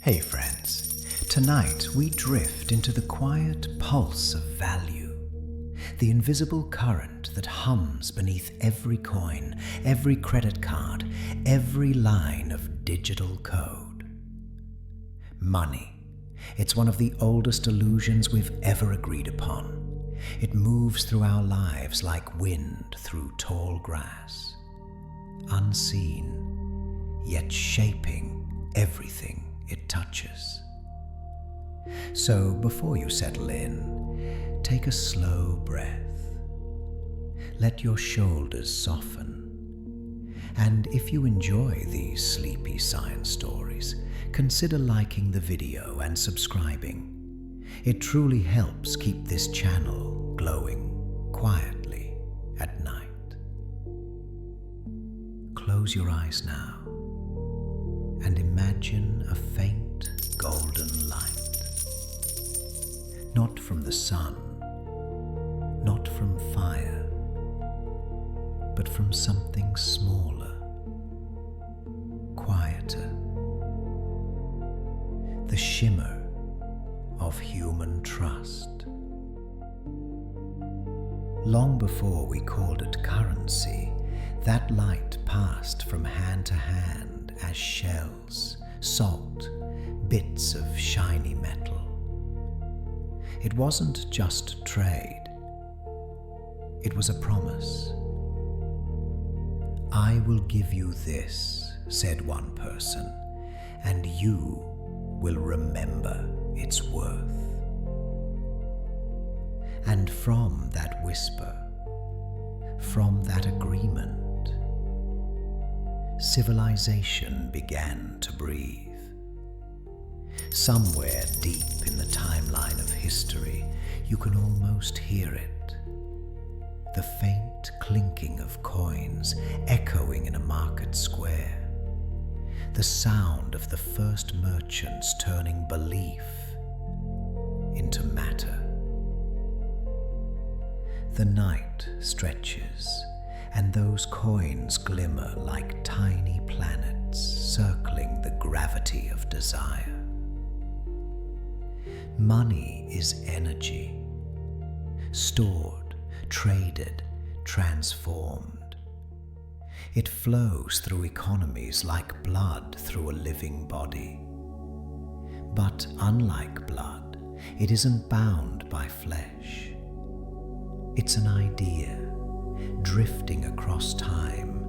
Hey friends, tonight we drift into the quiet pulse of value, the invisible current that hums beneath every coin, every credit card, every line of digital code. Money. It's one of the oldest illusions we've ever agreed upon. It moves through our lives like wind through tall grass, unseen, yet shaping everything it touches. So before you settle in, take a slow breath. Let your shoulders soften. And if you enjoy these sleepy science stories, consider liking the video and subscribing. It truly helps keep this channel glowing quietly at night. Close your eyes now and imagine a faint golden light. Not from the sun, not from fire, but from something smaller, quieter. The shimmer of human trust. Long before we called it currency, that light passed from hand to hand as shells, salt, bits of shiny metal. It wasn't just trade. It was a promise. "I will give you this," said one person, "and you will remember its worth." And from that whisper, from that agreement, civilization began to breathe. Somewhere deep in the timeline of history, you can almost hear it. The faint clinking of coins echoing in a market square. The sound of the first merchants turning belief into matter. The night stretches, and those coins glimmer like tiny planets circling the gravity of desire. Money is energy, stored, traded, transformed. It flows through economies like blood through a living body. But unlike blood, it isn't bound by flesh. It's an idea, drifting across time,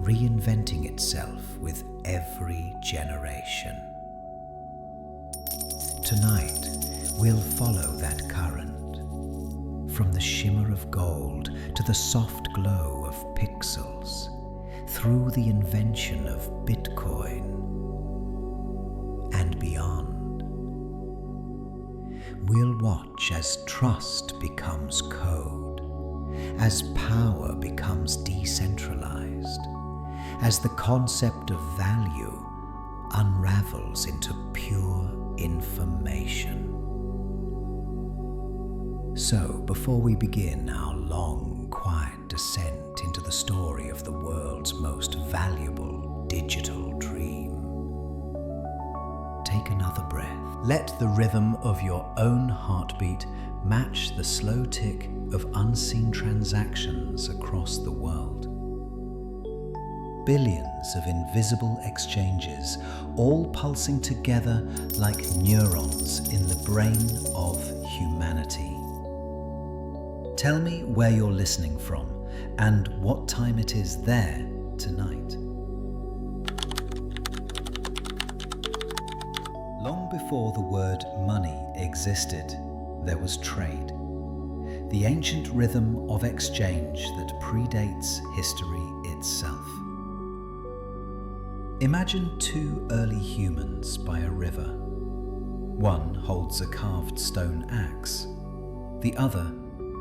reinventing itself with every generation. Tonight, we'll follow that current, from the shimmer of gold to the soft glow of pixels, through the invention of Bitcoin and beyond. We'll watch as trust becomes code, as power becomes decentralized, as the concept of value unravels into pure information. So, before we begin our long, quiet descent into the story of the world's most valuable digital dream, take another breath. Let the rhythm of your own heartbeat match the slow tick of unseen transactions across the world. Billions of invisible exchanges, all pulsing together like neurons in the brain of humanity. Tell me where you're listening from and what time it is there tonight. Long before the word money existed, there was trade. The ancient rhythm of exchange that predates history itself. Imagine two early humans by a river. One holds a carved stone axe, the other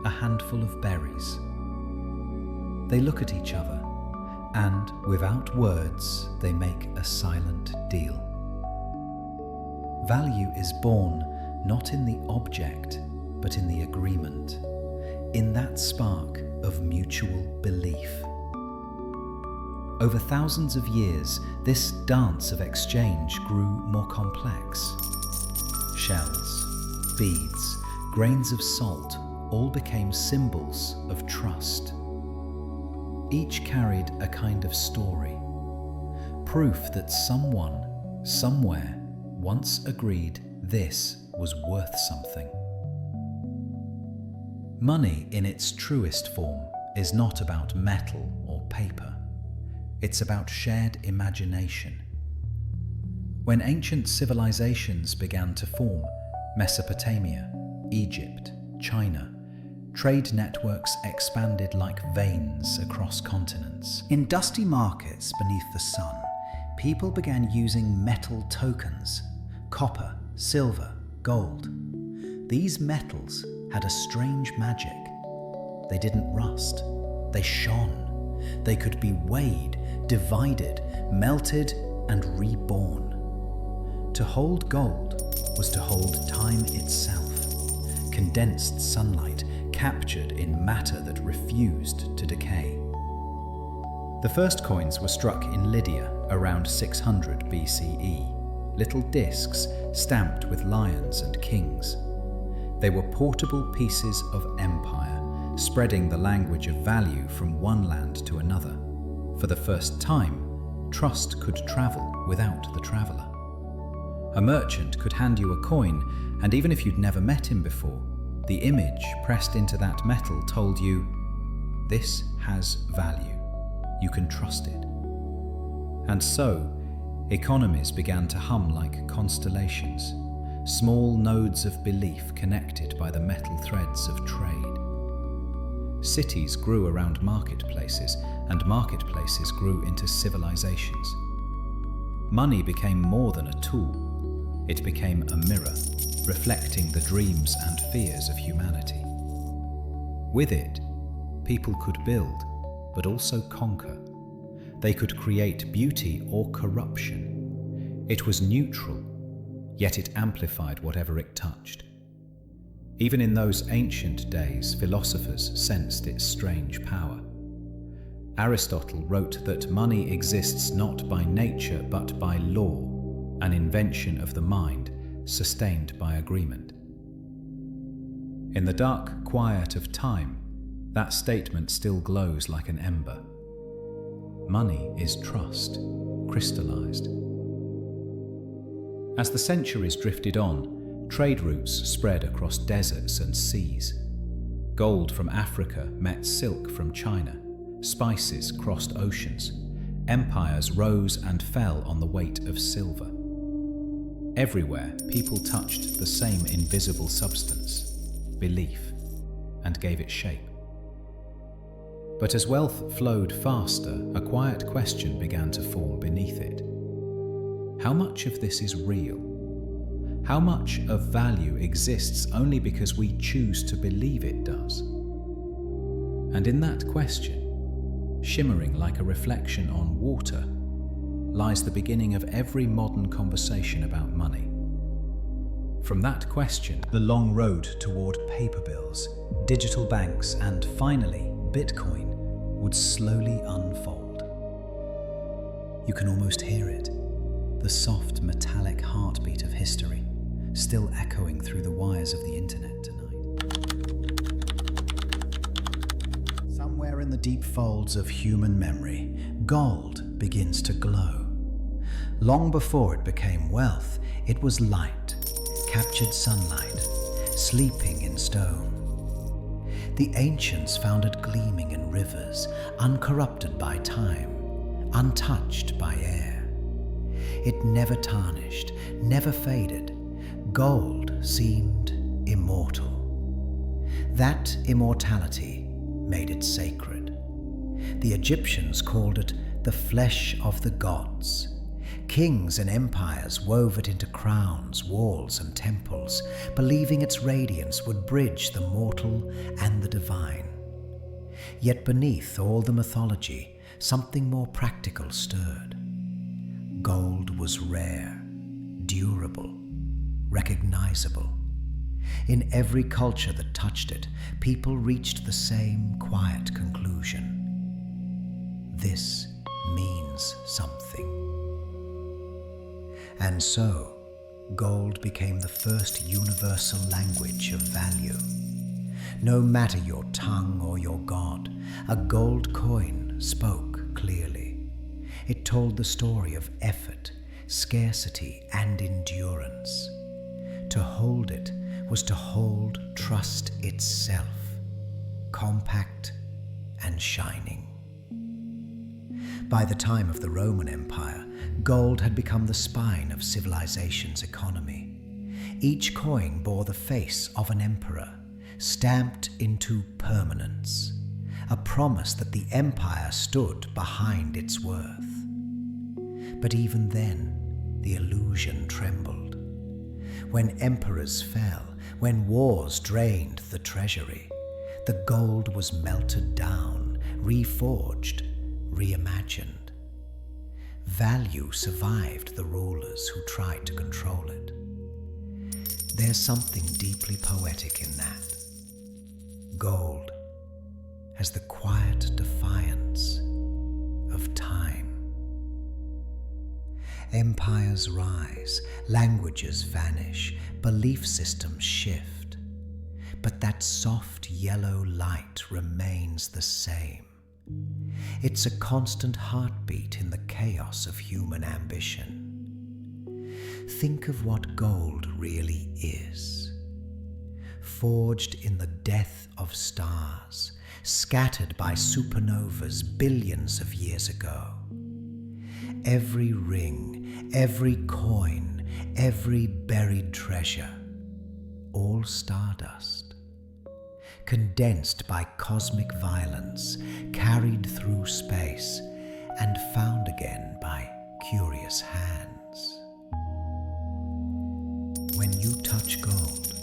a handful of berries. They look at each other, and without words, they make a silent deal. Value is born not in the object, but in the agreement, in that spark of mutual belief. Over thousands of years, this dance of exchange grew more complex. Shells, beads, grains of salt all became symbols of trust. Each carried a kind of story, proof that someone, somewhere, once agreed this was worth something. Money in its truest form is not about metal or paper. It's about shared imagination. When ancient civilizations began to form, Mesopotamia, Egypt, China, trade networks expanded like veins across continents. In dusty markets beneath the sun, people began using metal tokens: copper, silver, gold. These metals had a strange magic. They didn't rust. They shone. They could be weighed, divided, melted, and reborn. To hold gold was to hold time itself, condensed sunlight captured in matter that refused to decay. The first coins were struck in Lydia around 600 BCE, little discs stamped with lions and kings. They were portable pieces of empire, spreading the language of value from one land to another. For the first time, trust could travel without the traveller. A merchant could hand you a coin, and even if you'd never met him before, the image pressed into that metal told you, this has value. You can trust it. And so, economies began to hum like constellations, small nodes of belief connected by the metal threads of trade. Cities grew around marketplaces, and marketplaces grew into civilizations. Money became more than a tool. It became a mirror, reflecting the dreams and fears of humanity. With it, people could build, but also conquer. They could create beauty or corruption. It was neutral, yet it amplified whatever it touched. Even in those ancient days, philosophers sensed its strange power. Aristotle wrote that money exists not by nature but by law, an invention of the mind, sustained by agreement. In the dark quiet of time, that statement still glows like an ember. Money is trust, crystallized. As the centuries drifted on, trade routes spread across deserts and seas. Gold from Africa met silk from China. Spices crossed oceans. Empires rose and fell on the weight of silver. Everywhere, people touched the same invisible substance, belief, and gave it shape. But as wealth flowed faster, a quiet question began to form beneath it. How much of this is real? How much of value exists only because we choose to believe it does? And in that question, shimmering like a reflection on water, lies the beginning of every modern conversation about money. From that question, the long road toward paper bills, digital banks, and finally, Bitcoin would slowly unfold. You can almost hear it, the soft metallic heartbeat of history, still echoing through the wires of the internet tonight. Somewhere in the deep folds of human memory, gold begins to glow. Long before it became wealth, it was light, captured sunlight, sleeping in stone. The ancients found it gleaming in rivers, uncorrupted by time, untouched by air. It never tarnished, never faded. Gold seemed immortal. That immortality made it sacred. The Egyptians called it the flesh of the gods. Kings and empires wove it into crowns, walls, and temples, believing its radiance would bridge the mortal and the divine. Yet beneath all the mythology, something more practical stirred. Gold was rare, durable, recognizable. In every culture that touched it, people reached the same quiet conclusion. This means something. And so, gold became the first universal language of value. No matter your tongue or your god, a gold coin spoke clearly. It told the story of effort, scarcity, and endurance. To hold it was to hold trust itself, compact and shining. By the time of the Roman Empire, gold had become the spine of civilization's economy. Each coin bore the face of an emperor, stamped into permanence, a promise that the empire stood behind its worth. But even then, the illusion trembled. When emperors fell, when wars drained the treasury, the gold was melted down, reforged, reimagined. Value survived the rulers who tried to control it. There's something deeply poetic in that. Gold as the quiet defiance of time. Empires rise, languages vanish, belief systems shift. But that soft yellow light remains the same. It's a constant heartbeat in the chaos of human ambition. Think of what gold really is. Forged in the death of stars, scattered by supernovas billions of years ago. Every ring, every coin, every buried treasure, all stardust. Condensed by cosmic violence, carried through space, and found again by curious hands. When you touch gold,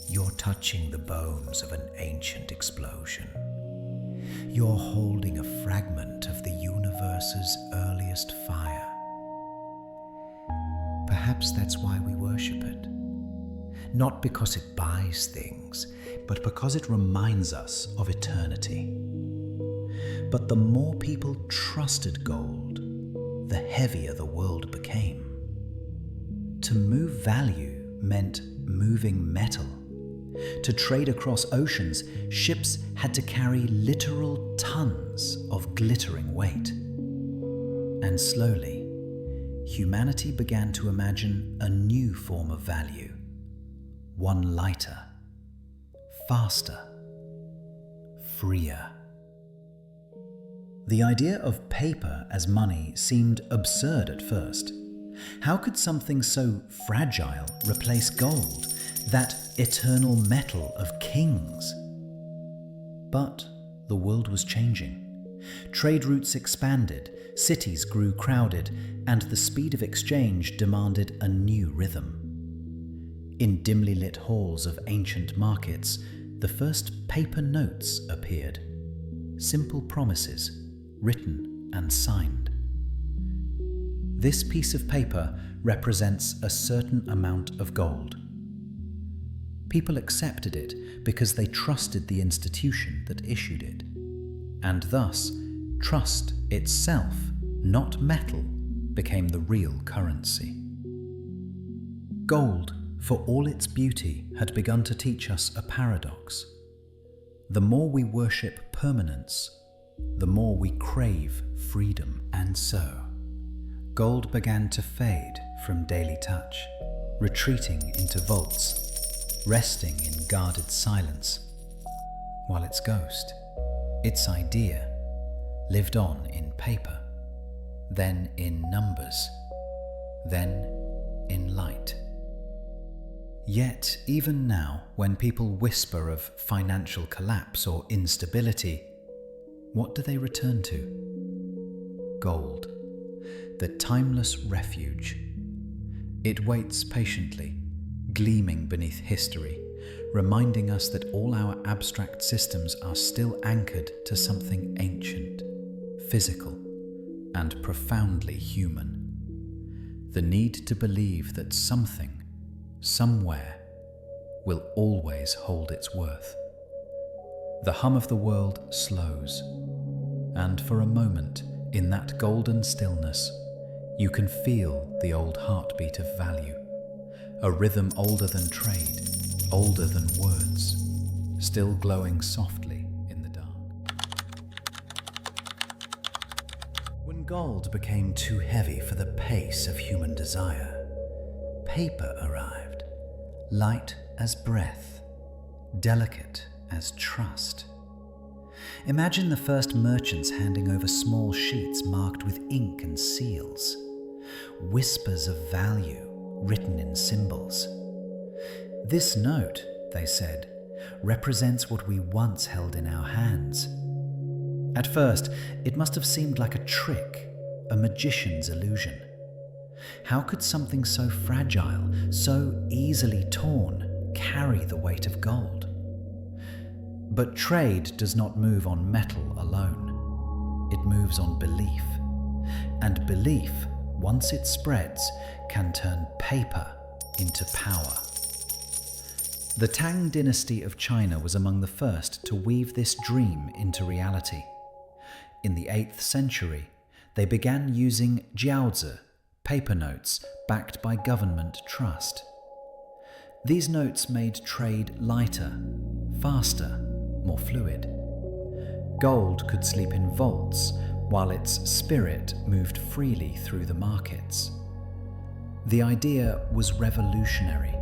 you're touching the bones of an ancient explosion. You're holding a fragment of the universe's earliest fire. Perhaps that's why we worship it. Not because it buys things, but because it reminds us of eternity. But the more people trusted gold, the heavier the world became. To move value meant moving metal. To trade across oceans, ships had to carry literal tons of glittering weight. And slowly, humanity began to imagine a new form of value. One lighter, faster, freer. The idea of paper as money seemed absurd at first. How could something so fragile replace gold, that eternal metal of kings? But the world was changing. Trade routes expanded, cities grew crowded, and the speed of exchange demanded a new rhythm. In dimly lit halls of ancient markets, the first paper notes appeared. Simple promises, written and signed. This piece of paper represents a certain amount of gold. People accepted it because they trusted the institution that issued it. And thus, trust itself, not metal, became the real currency. Gold, for all its beauty, had begun to teach us a paradox. The more we worship permanence, the more we crave freedom. And so, gold began to fade from daily touch, retreating into vaults, resting in guarded silence, while its ghost, its idea, lived on in paper, then in numbers, then in light. Yet, even now, when people whisper of financial collapse or instability, what do they return to? Gold, the timeless refuge. It waits patiently, gleaming beneath history, reminding us that all our abstract systems are still anchored to something ancient, physical, and profoundly human. The need to believe that something, somewhere, will always hold its worth. The hum of the world slows, and for a moment in that golden stillness, you can feel the old heartbeat of value, a rhythm older than trade, older than words, still glowing softly in the dark. When gold became too heavy for the pace of human desire, paper arrived, light as breath, delicate as trust. Imagine the first merchants handing over small sheets marked with ink and seals, whispers of value written in symbols. This note, they said, represents what we once held in our hands. At first, it must have seemed like a trick, a magician's illusion. How could something so fragile, so easily torn, carry the weight of gold? But trade does not move on metal alone. It moves on belief. And belief, once it spreads, can turn paper into power. The Tang dynasty of China was among the first to weave this dream into reality. In the 8th century, they began using jiaozi, paper notes backed by government trust. These notes made trade lighter, faster, more fluid. Gold could sleep in vaults while its spirit moved freely through the markets. The idea was revolutionary.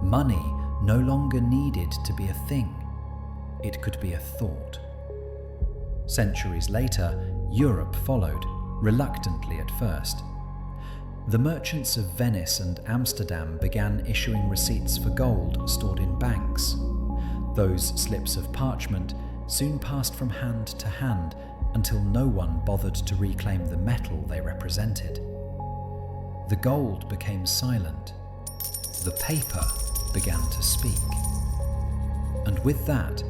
Money no longer needed to be a thing. It could be a thought. Centuries later, Europe followed, reluctantly at first. The merchants of Venice and Amsterdam began issuing receipts for gold stored in banks. Those slips of parchment soon passed from hand to hand until no one bothered to reclaim the metal they represented. The gold became silent. The paper began to speak. And with that,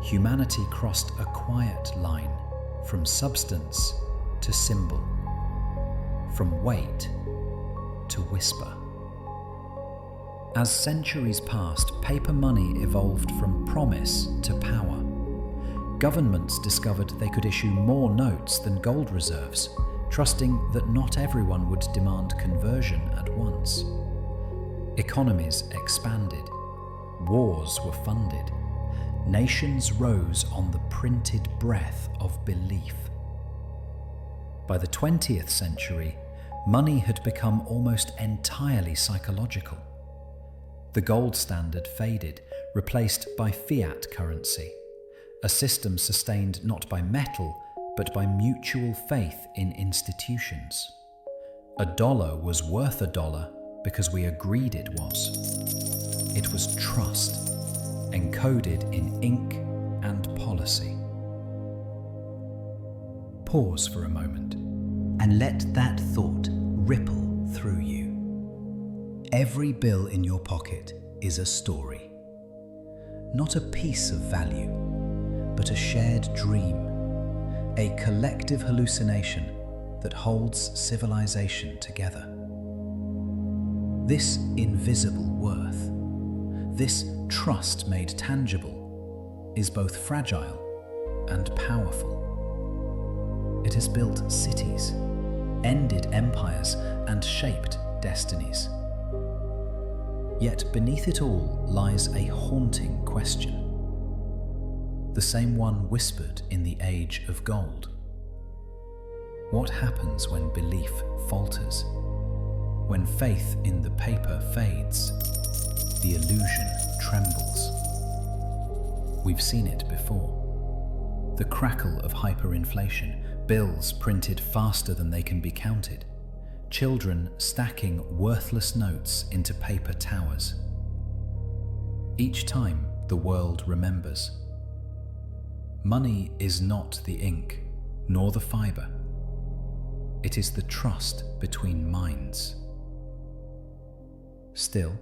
humanity crossed a quiet line from substance to symbol, from weight to whisper. As centuries passed, paper money evolved from promise to power. Governments discovered they could issue more notes than gold reserves, trusting that not everyone would demand conversion at once. Economies expanded. Wars were funded. Nations rose on the printed breath of belief. By the 20th century, money had become almost entirely psychological. The gold standard faded, replaced by fiat currency, a system sustained not by metal, but by mutual faith in institutions. A dollar was worth a dollar because we agreed it was. It was trust, encoded in ink and policy. Pause for a moment and let that thought ripple through you. Every bill in your pocket is a story. Not a piece of value, but a shared dream, a collective hallucination that holds civilization together. This invisible worth, this trust made tangible, is both fragile and powerful. It has built cities, ended empires, and shaped destinies. Yet beneath it all lies a haunting question, the same one whispered in the age of gold. What happens when belief falters? When faith in the paper fades, the illusion trembles. We've seen it before. The crackle of hyperinflation, bills printed faster than they can be counted, children stacking worthless notes into paper towers. Each time, the world remembers. Money is not the ink, nor the fibre. It is the trust between minds. Still,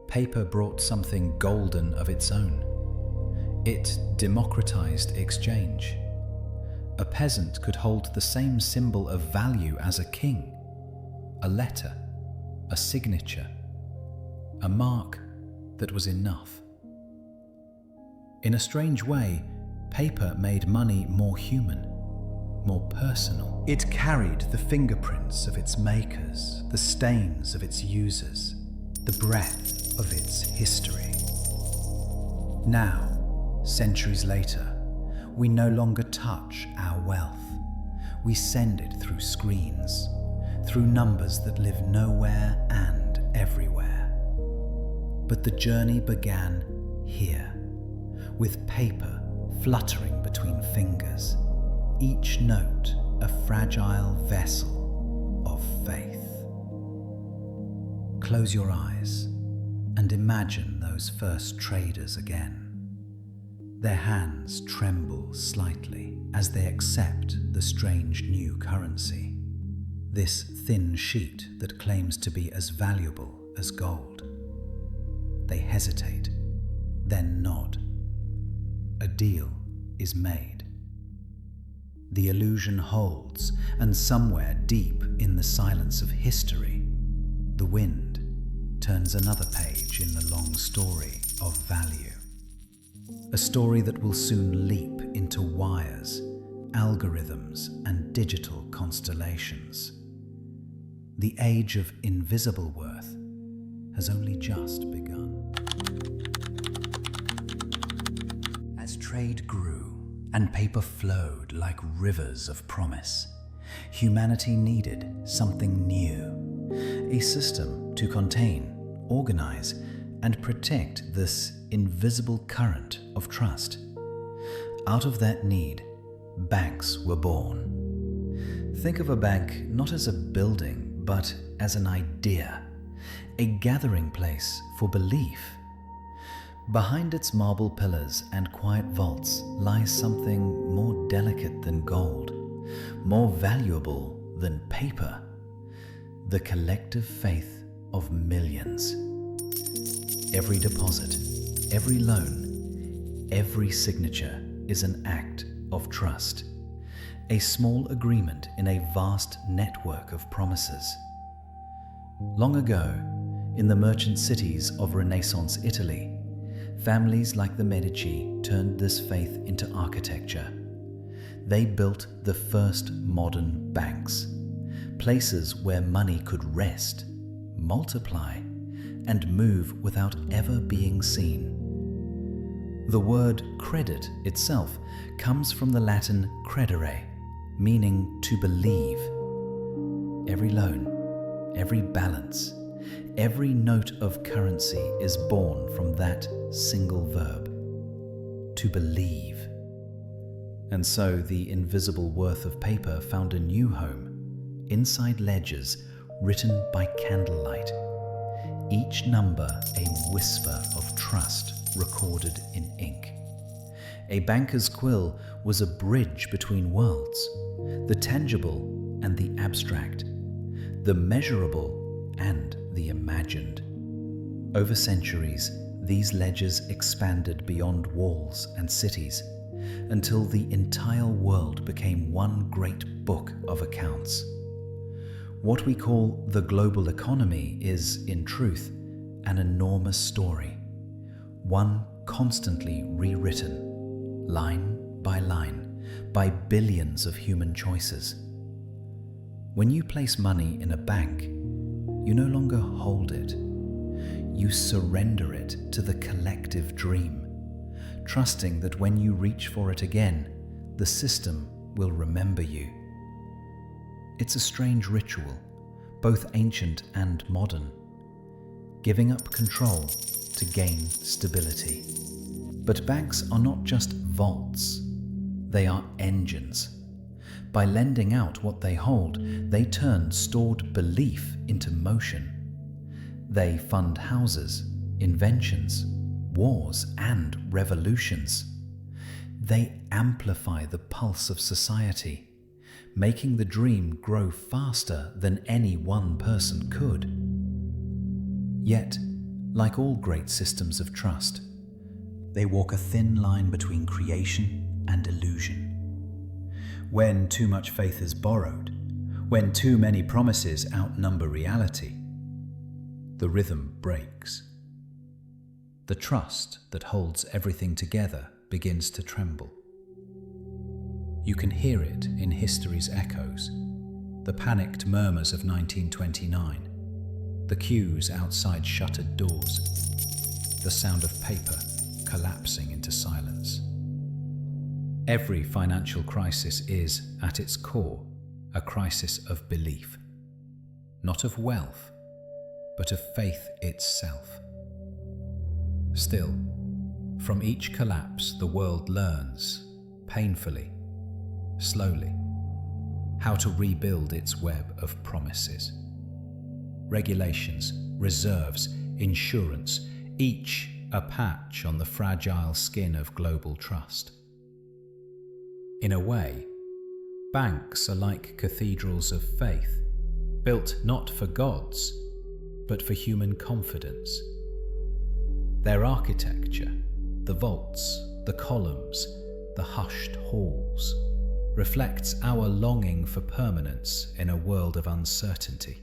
paper brought something golden of its own. It democratized exchange. A peasant could hold the same symbol of value as a king, a letter, a signature, a mark that was enough. In a strange way, paper made money more human, more personal. It carried the fingerprints of its makers, the stains of its users, the breath of its history. Now, centuries later, we no longer touch our wealth. We send it through screens, through numbers that live nowhere and everywhere. But the journey began here, with paper fluttering between fingers, each note a fragile vessel of faith. Close your eyes and imagine those first traders again. Their hands tremble slightly as they accept the strange new currency, this thin sheet that claims to be as valuable as gold. They hesitate, then nod. A deal is made. The illusion holds, and somewhere deep in the silence of history, the wind turns another page in the long story of value. A story that will soon leap into wires, algorithms, and digital constellations. The age of invisible worth has only just begun. As trade grew and paper flowed like rivers of promise, humanity needed something new, a system to contain, organize, and protect this invisible current of trust. Out of that need, banks were born. Think of a bank not as a building, but as an idea, a gathering place for belief. Behind its marble pillars and quiet vaults lies something more delicate than gold, more valuable than paper: the collective faith of millions. Every deposit, every loan, every signature is an act of trust, a small agreement in a vast network of promises. Long ago, in the merchant cities of Renaissance Italy, families like the Medici turned this faith into architecture. They built the first modern banks, places where money could rest, multiply, and move without ever being seen. The word credit itself comes from the Latin credere, meaning to believe. Every loan, every balance, every note of currency is born from that single verb: to believe. And so the invisible worth of paper found a new home, inside ledgers written by candlelight. Each number a whisper of trust recorded in ink. A banker's quill was a bridge between worlds, the tangible and the abstract, the measurable and the imagined. Over centuries, these ledgers expanded beyond walls and cities until the entire world became one great book of accounts. What we call the global economy is, in truth, an enormous story, one constantly rewritten, line by line, by billions of human choices. When you place money in a bank, you no longer hold it. You surrender it to the collective dream, trusting that when you reach for it again, the system will remember you. It's a strange ritual, both ancient and modern, giving up control to gain stability. But banks are not just vaults, they are engines. By lending out what they hold, they turn stored belief into motion. They fund houses, inventions, wars, and revolutions. They amplify the pulse of society, making the dream grow faster than any one person could. Yet, like all great systems of trust, they walk a thin line between creation and illusion. When too much faith is borrowed, when too many promises outnumber reality, the rhythm breaks. The trust that holds everything together begins to tremble. You can hear it in history's echoes, the panicked murmurs of 1929, the queues outside shuttered doors, the sound of paper collapsing into silence. Every financial crisis is, at its core, a crisis of belief, not of wealth, but of faith itself. Still, from each collapse the world learns, painfully, slowly, how to rebuild its web of promises. Regulations, reserves, insurance, each a patch on the fragile skin of global trust. In a way, banks are like cathedrals of faith, built not for gods, but for human confidence. Their architecture, the vaults, the columns, the hushed halls, reflects our longing for permanence in a world of uncertainty.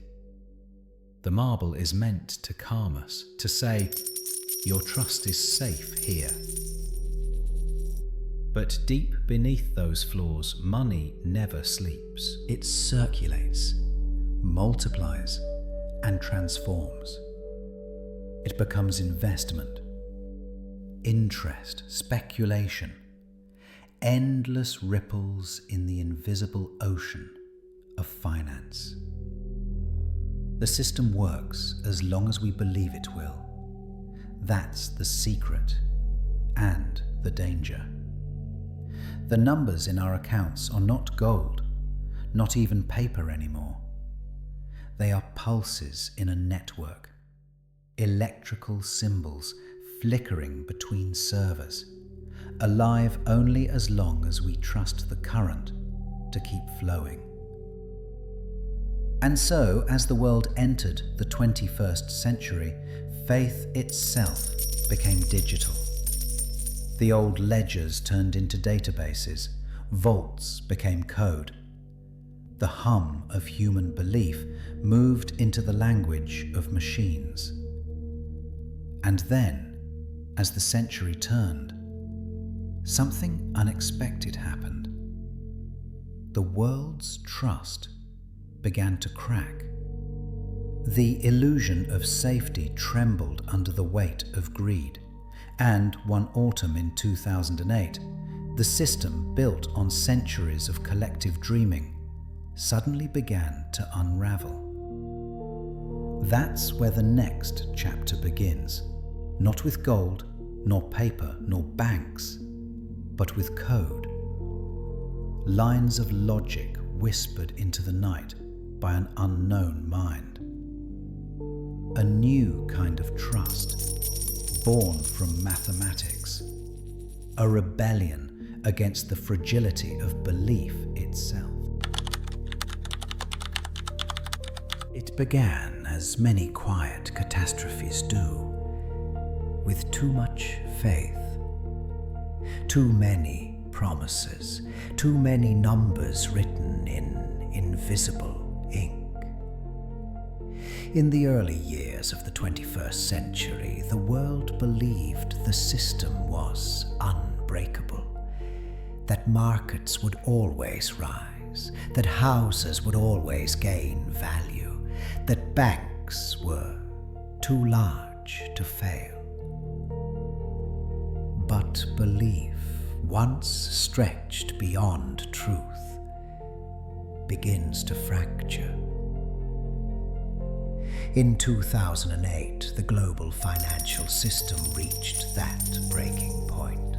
The marble is meant to calm us, to say, your trust is safe here. But deep beneath those floors, money never sleeps. It circulates, multiplies, and transforms. It becomes investment, interest, speculation, endless ripples in the invisible ocean of finance. The system works as long as we believe it will. That's the secret and the danger. The numbers in our accounts are not gold, not even paper anymore. They are pulses in a network, electrical symbols flickering between servers, alive only as long as we trust the current to keep flowing. And so, as the world entered the 21st century, faith itself became digital. The old ledgers turned into databases, vaults became code. The hum of human belief moved into the language of machines. And then, as the century turned, something unexpected happened. The world's trust began to crack. The illusion of safety trembled under the weight of greed, and one autumn in 2008, the system built on centuries of collective dreaming suddenly began to unravel. That's where the next chapter begins, not with gold, nor paper, nor banks, but with code. Lines of logic whispered into the night by an unknown mind. A new kind of trust, born from mathematics. A rebellion against the fragility of belief itself. It began as many quiet catastrophes do, with too much faith, too many promises, too many numbers written in invisible ink. In the early years of the 21st century, the world believed the system was unbreakable, that markets would always rise, that houses would always gain value, that banks were too large to fail. But belief, once stretched beyond truth, begins to fracture. In 2008, the global financial system reached that breaking point.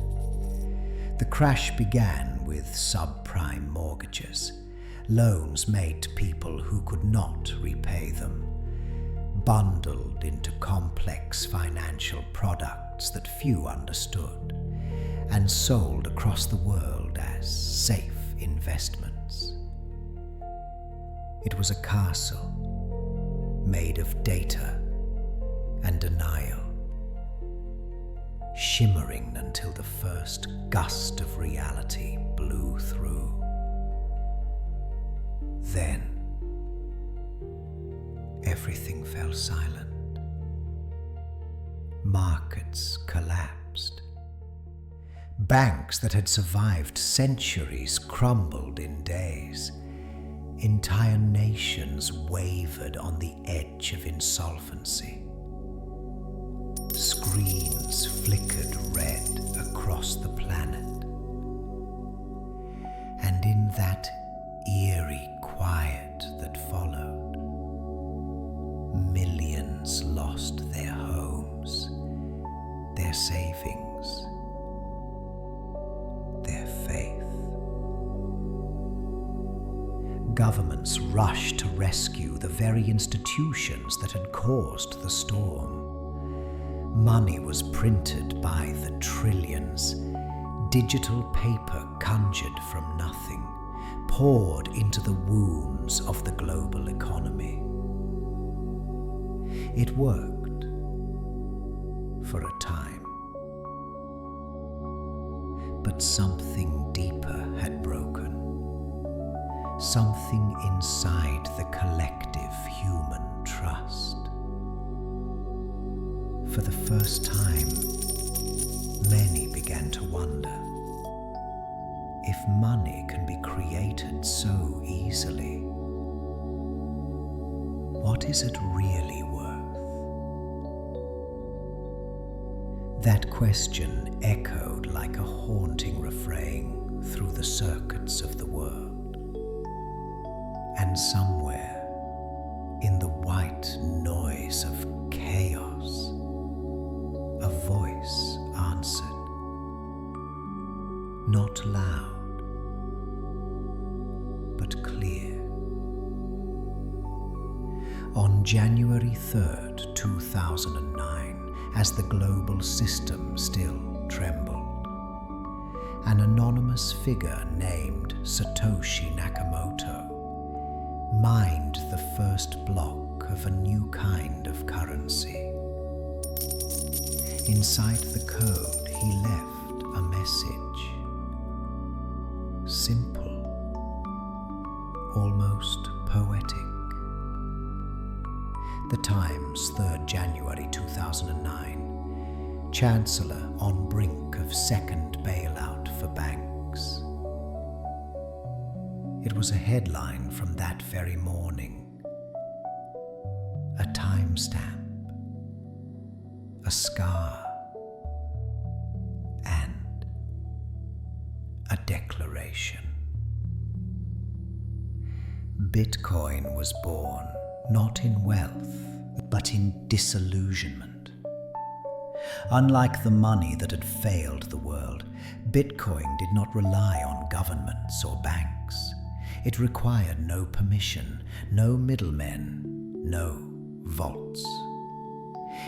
The crash began with subprime mortgages, loans made to people who could not repay them, bundled into complex financial products that few understood, and sold across the world as safe investments. It was a castle made of data and denial, shimmering until the first gust of reality blew through. Then, everything fell silent. Markets collapsed. Banks that had survived centuries crumbled in days. Entire nations wavered on the edge of insolvency. Screens flickered red across the planet. And in that eerie quiet that followed, millions lost their homes, their savings, their faith. Governments rushed to rescue the very institutions that had caused the storm. Money was printed by the trillions. Digital paper conjured from nothing, poured into the wounds of the global economy. It worked for a time. But something deeper had broken. Something inside the collective human trust. For the first time, many began to wonder if money can be created so easily. What is it really worth? That question echoed like a haunting refrain through the circuits of the world. And somewhere, in the white noise of chaos, a voice answered, not loud, but clear. On January 3rd, 2009, as the global system still trembled, an anonymous figure named Satoshi Nakamoto mined the first block of a new kind of currency. Inside the code, he left a message. Simple, almost poetic. The Times, 3rd January 2009. Chancellor on brink of second bailout for banks. It was a headline from that very morning. A timestamp, a scar, and a declaration. Bitcoin was born not in wealth, but in disillusionment. Unlike the money that had failed the world, Bitcoin did not rely on governments or banks. It required no permission, no middlemen, no vaults.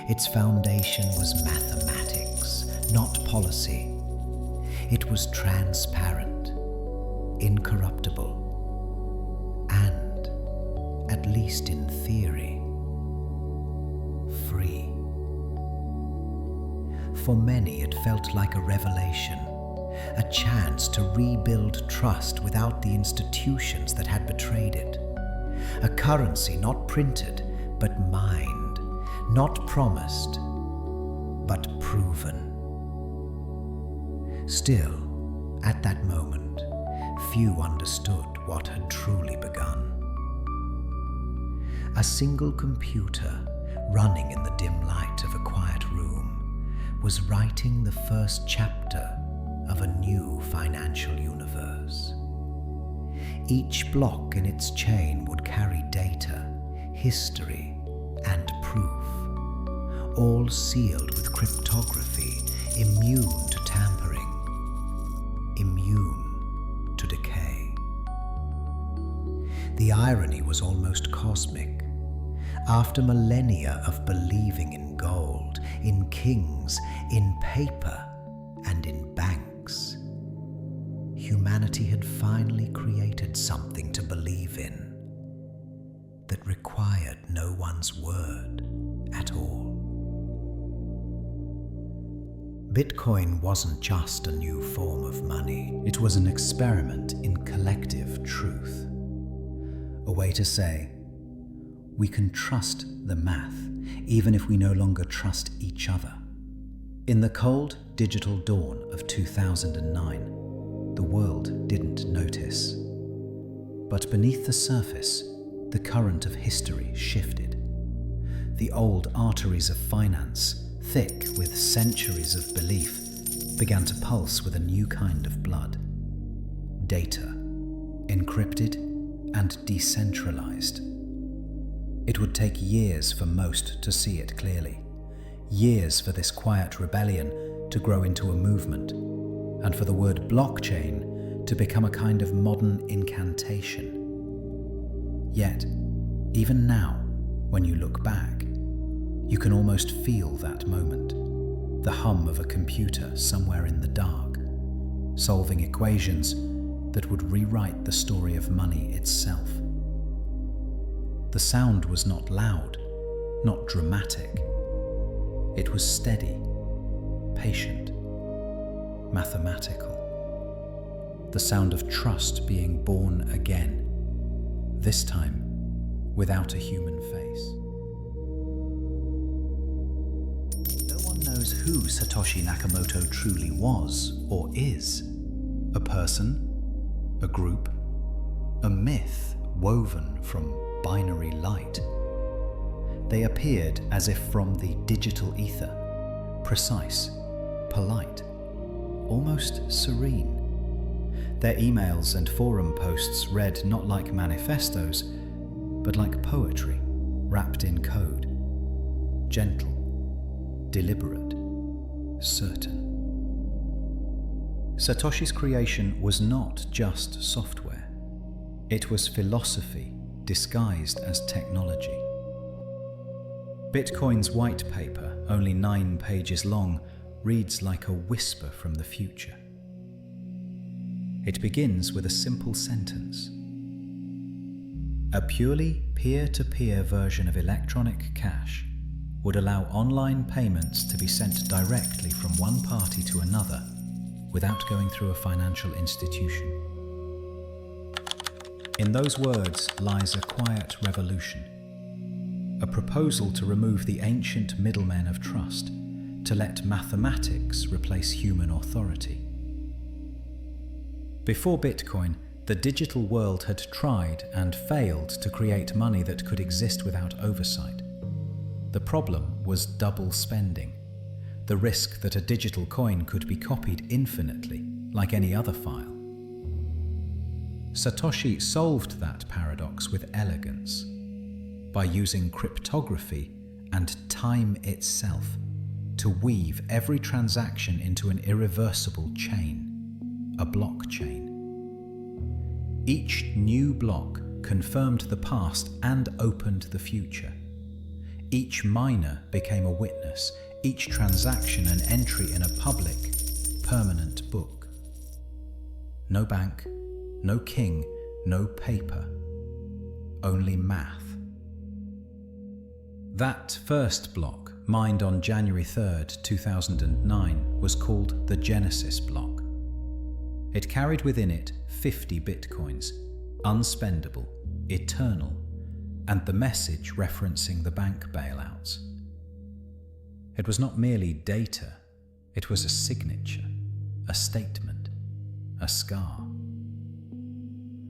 Its foundation was mathematics, not policy. It was transparent, incorruptible, and, at least in theory, free. For many, it felt like a revelation, a chance to rebuild trust without the institutions that had betrayed it. A currency not printed, but mined, not promised, but proven. Still, at that moment, few understood what had truly begun. A single computer, running in the dim light of a quiet room, was writing the first chapter of a new financial universe. Each block in its chain would carry data, history, and proof, all sealed with cryptography, immune to tampering, immune to decay. The irony was almost cosmic. After millennia of believing in gold, in kings, in paper, and in banks, humanity had finally created something to believe in that required no one's word at all. Bitcoin wasn't just a new form of money. It was an experiment in collective truth. A way to say, we can trust the math, even if we no longer trust each other. In the cold digital dawn of 2009, the world didn't notice. But beneath the surface, the current of history shifted. The old arteries of finance, thick with centuries of belief, began to pulse with a new kind of blood. Data, encrypted and decentralized. It would take years for most to see it clearly. Years for this quiet rebellion to grow into a movement, and for the word blockchain to become a kind of modern incantation. Yet, even now, when you look back, you can almost feel that moment, the hum of a computer somewhere in the dark, solving equations that would rewrite the story of money itself. The sound was not loud, not dramatic. It was steady, patient, mathematical. The sound of trust being born again, this time without a human face. No one knows who Satoshi Nakamoto truly was or is. A person, a group, a myth woven from binary light. They appeared as if from the digital ether, precise, polite, almost serene. Their emails and forum posts read not like manifestos, but like poetry wrapped in code. Gentle, deliberate, certain. Satoshi's creation was not just software. It was philosophy disguised as technology. Bitcoin's white paper, only 9 pages long, reads like a whisper from the future. It begins with a simple sentence. A purely peer-to-peer version of electronic cash would allow online payments to be sent directly from one party to another without going through a financial institution. In those words lies a quiet revolution. A proposal to remove the ancient middlemen of trust, to let mathematics replace human authority. Before Bitcoin, the digital world had tried and failed to create money that could exist without oversight. The problem was double spending, the risk that a digital coin could be copied infinitely, like any other file. Satoshi solved that paradox with elegance, by using cryptography and time itself to weave every transaction into an irreversible chain, a blockchain. Each new block confirmed the past and opened the future. Each miner became a witness, each transaction an entry in a public, permanent book. No bank, no king, no paper, only math. That first block, mined on January 3rd, 2009, was called the Genesis block. It carried within it 50 bitcoins, unspendable, eternal, and the message referencing the bank bailouts. It was not merely data, it was a signature, a statement, a scar.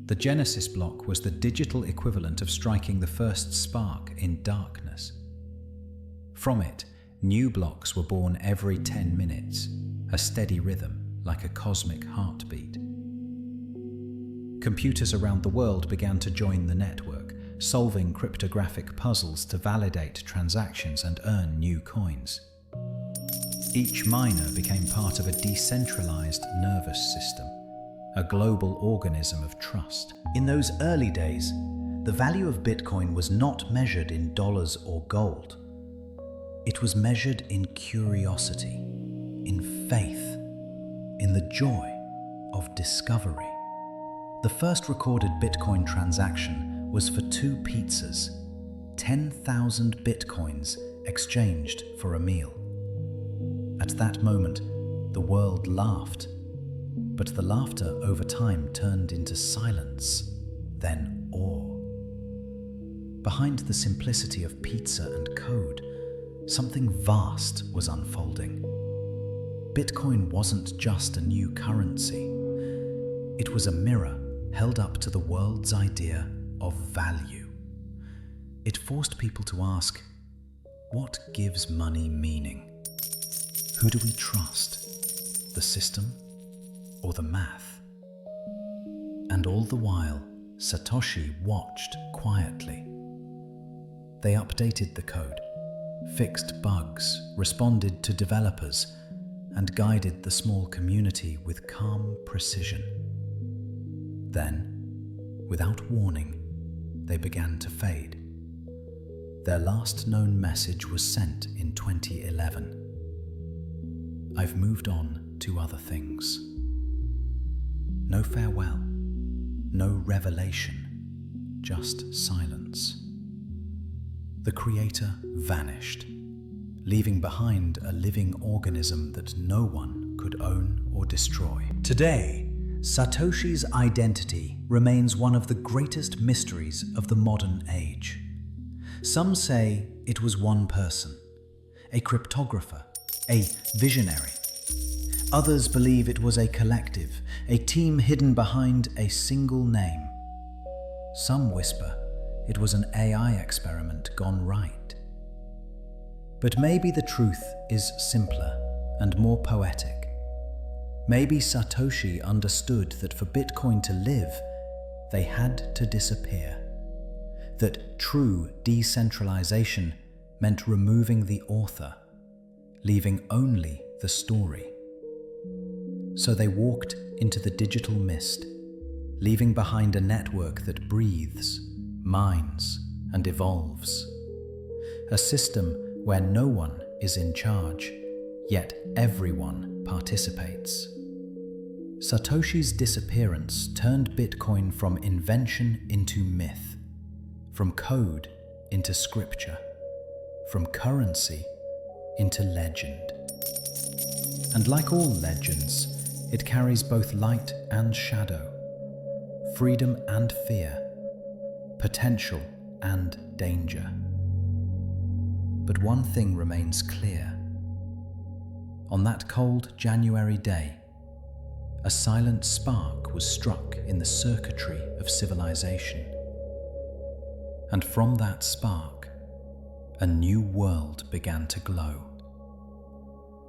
The Genesis block was the digital equivalent of striking the first spark in darkness. From it, new blocks were born every 10 minutes, a steady rhythm like a cosmic heartbeat. Computers around the world began to join the network, solving cryptographic puzzles to validate transactions and earn new coins. Each miner became part of a decentralized nervous system, a global organism of trust. In those early days, the value of Bitcoin was not measured in dollars or gold. It was measured in curiosity, in faith, in the joy of discovery. The first recorded Bitcoin transaction was for 2 pizzas, 10,000 Bitcoins exchanged for a meal. At that moment, the world laughed, but the laughter over time turned into silence, then awe. Behind the simplicity of pizza and code, something vast was unfolding. Bitcoin wasn't just a new currency. It was a mirror held up to the world's idea of value. It forced people to ask, what gives money meaning? Who do we trust? The system or the math? And all the while, Satoshi watched quietly. They updated the code, fixed bugs, responded to developers, and guided the small community with calm precision. Then, without warning, they began to fade. Their last known message was sent in 2011. I've moved on to other things. No farewell, no revelation, just silence. The creator vanished, leaving behind a living organism that no one could own or destroy. Today, Satoshi's identity remains one of the greatest mysteries of the modern age. Some say it was one person, a cryptographer, a visionary. Others believe it was a collective, a team hidden behind a single name. Some whisper it was an AI experiment gone right. But maybe the truth is simpler and more poetic. Maybe Satoshi understood that for Bitcoin to live, they had to disappear. That true decentralization meant removing the author, leaving only the story. So they walked into the digital mist, leaving behind a network that breathes, mines, and evolves. A system where no one is in charge, yet everyone participates. Satoshi's disappearance turned Bitcoin from invention into myth, from code into scripture, from currency into legend. And like all legends, it carries both light and shadow, freedom and fear, potential and danger. But one thing remains clear. On that cold January day, a silent spark was struck in the circuitry of civilization. And from that spark, a new world began to glow.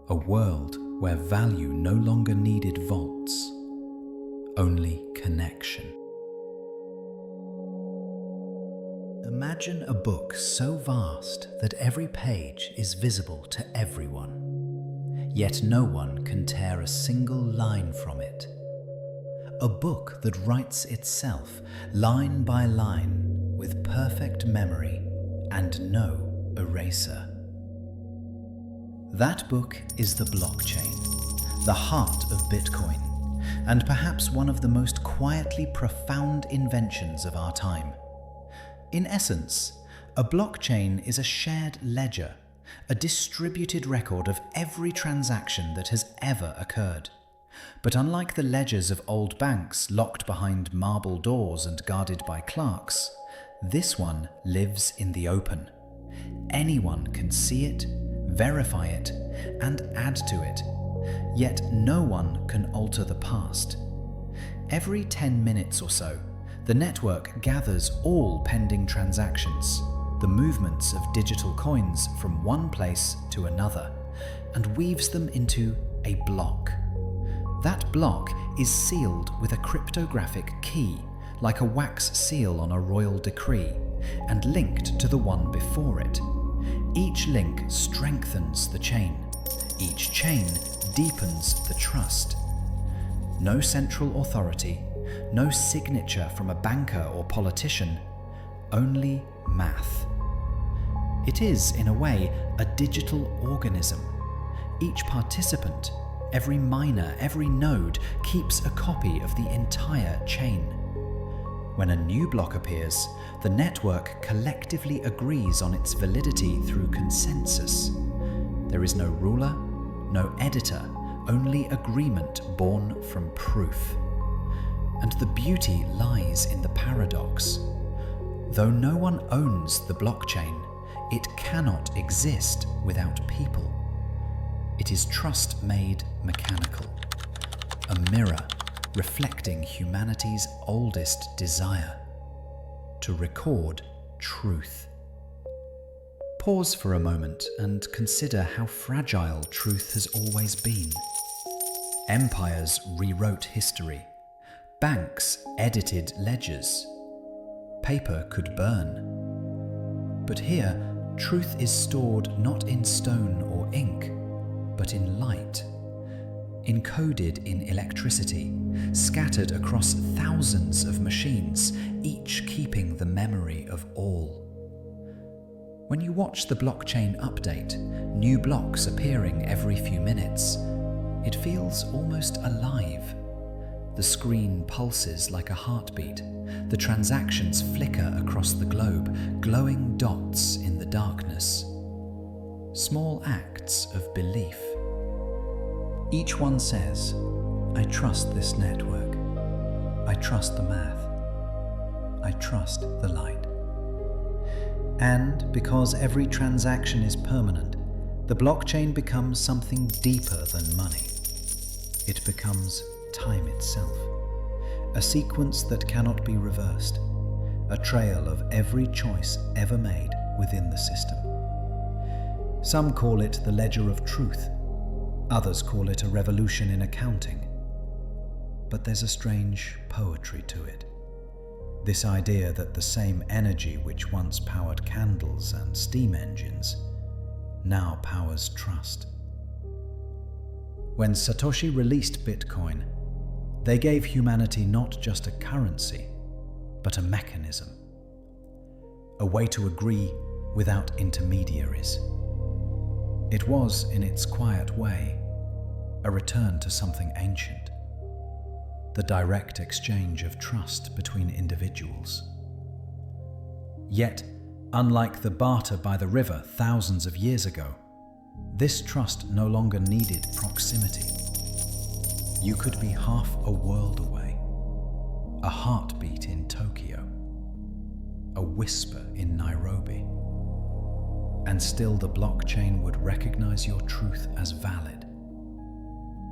A world where value no longer needed vaults, only connection. Imagine a book so vast that every page is visible to everyone, yet no one can tear a single line from it. A book that writes itself line by line with perfect memory and no eraser. That book is the blockchain, the heart of Bitcoin, and perhaps one of the most quietly profound inventions of our time. In essence, a blockchain is a shared ledger, a distributed record of every transaction that has ever occurred. But unlike the ledgers of old banks locked behind marble doors and guarded by clerks, this one lives in the open. Anyone can see it, verify it, and add to it, yet no one can alter the past. Every 10 minutes or so, the network gathers all pending transactions, the movements of digital coins from one place to another, and weaves them into a block. That block is sealed with a cryptographic key, like a wax seal on a royal decree, and linked to the one before it. Each link strengthens the chain. Each chain deepens the trust. No central authority, no signature from a banker or politician, only math. It is, in a way, a digital organism. Each participant, every miner, every node, keeps a copy of the entire chain. When a new block appears, the network collectively agrees on its validity through consensus. There is no ruler, no editor, only agreement born from proof. And the beauty lies in the paradox. Though no one owns the blockchain, it cannot exist without people. It It is trust made mechanical, a mirror reflecting humanity's oldest desire to record truth. Pause for a moment and consider how fragile truth has always been. Empires rewrote history. Banks edited ledgers. Paper could burn. But here, truth is stored not in stone or ink, but in light, encoded in electricity, scattered across thousands of machines, each keeping the memory of all. When you watch the blockchain update, new blocks appearing every few minutes, it feels almost alive. The screen pulses like a heartbeat. The transactions flicker across the globe, glowing dots in the darkness. Small acts of belief. Each one says, I trust this network. I trust the math. I trust the light. And because every transaction is permanent, the blockchain becomes something deeper than money. It becomes time itself, a sequence that cannot be reversed, a trail of every choice ever made within the system. Some call it the ledger of truth, others call it a revolution in accounting. But there's a strange poetry to it. This idea that the same energy which once powered candles and steam engines now powers trust. When Satoshi released Bitcoin, they gave humanity not just a currency, but a mechanism. A way to agree without intermediaries. It was, in its quiet way, a return to something ancient. The direct exchange of trust between individuals. Yet, unlike the barter by the river thousands of years ago, this trust no longer needed proximity. You could be half a world away, a heartbeat in Tokyo, a whisper in Nairobi, and still the blockchain would recognize your truth as valid,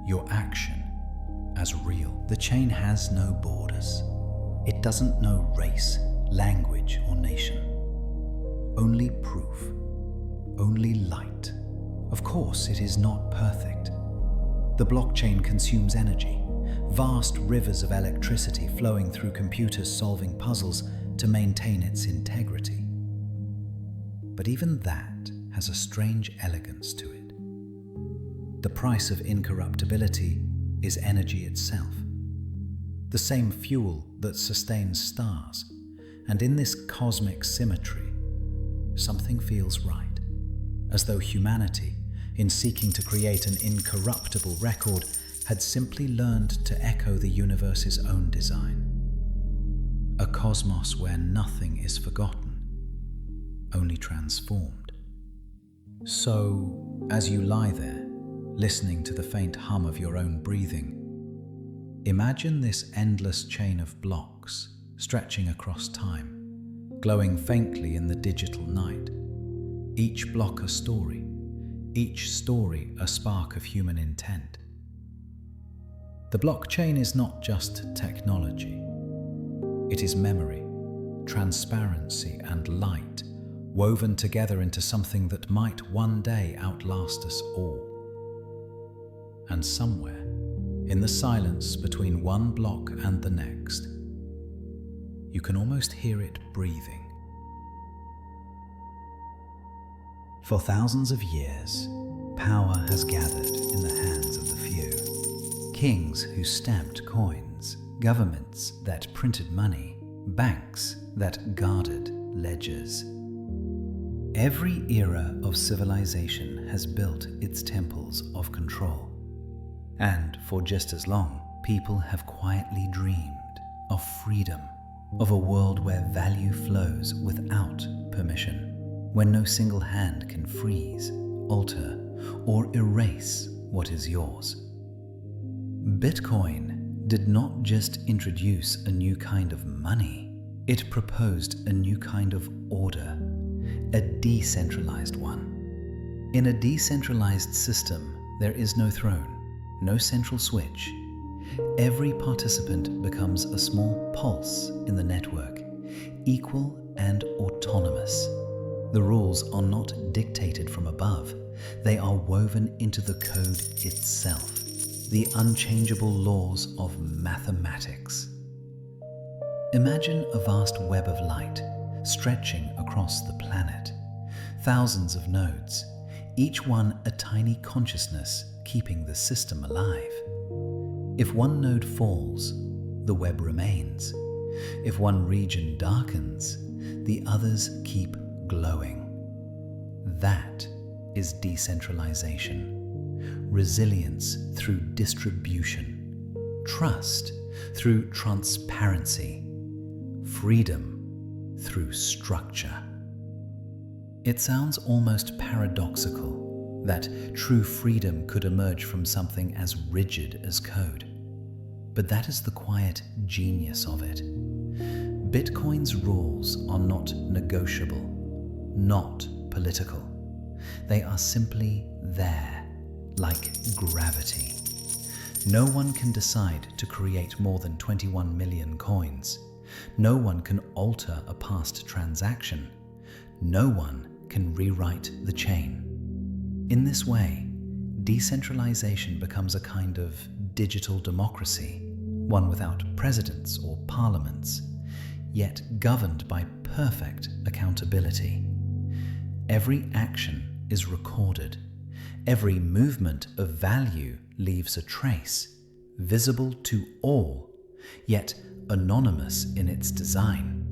your action as real. The chain has no borders. It doesn't know race, language, or nation. Only proof, only light. Of course, it is not perfect. The blockchain consumes energy, vast rivers of electricity flowing through computers solving puzzles to maintain its integrity. But even that has a strange elegance to it. The price of incorruptibility is energy itself, the same fuel that sustains stars, and in this cosmic symmetry, something feels right, as though humanity, in seeking to create an incorruptible record, had simply learned to echo the universe's own design. A cosmos where nothing is forgotten, only transformed. So, as you lie there, listening to the faint hum of your own breathing, imagine this endless chain of blocks stretching across time, glowing faintly in the digital night. Each block a story, each story a spark of human intent. The blockchain is not just technology. It is memory, transparency, and light woven together into something that might one day outlast us all. And somewhere, in the silence between one block and the next, you can almost hear it breathing. For thousands of years, power has gathered in the hands of the few. Kings who stamped coins, governments that printed money, banks that guarded ledgers. Every era of civilization has built its temples of control. And for just as long, people have quietly dreamed of freedom, of a world where value flows without permission, when no single hand can freeze, alter, or erase what is yours. Bitcoin did not just introduce a new kind of money, it proposed a new kind of order, a decentralized one. In a decentralized system, There is no throne, no central switch. Every participant becomes a small pulse in the network, equal and autonomous. The rules are not dictated from above. They are woven into the code itself, the unchangeable laws of mathematics. Imagine a vast web of light stretching across the planet. Thousands of nodes, each one a tiny consciousness keeping the system alive. If one node falls, the web remains. If one region darkens, the others keep glowing. That is decentralization. Resilience through distribution. Trust through transparency. Freedom through structure. It sounds almost paradoxical that true freedom could emerge from something as rigid as code. But that is the quiet genius of it. Bitcoin's rules are not negotiable, not political. They are simply there, like gravity. No one can decide to create more than 21 million coins. No one can alter a past transaction. No one can rewrite the chain. In this way, decentralization becomes a kind of digital democracy, one without presidents or parliaments, yet governed by perfect accountability. Every action is recorded. Every movement of value leaves a trace, visible to all, yet anonymous in its design.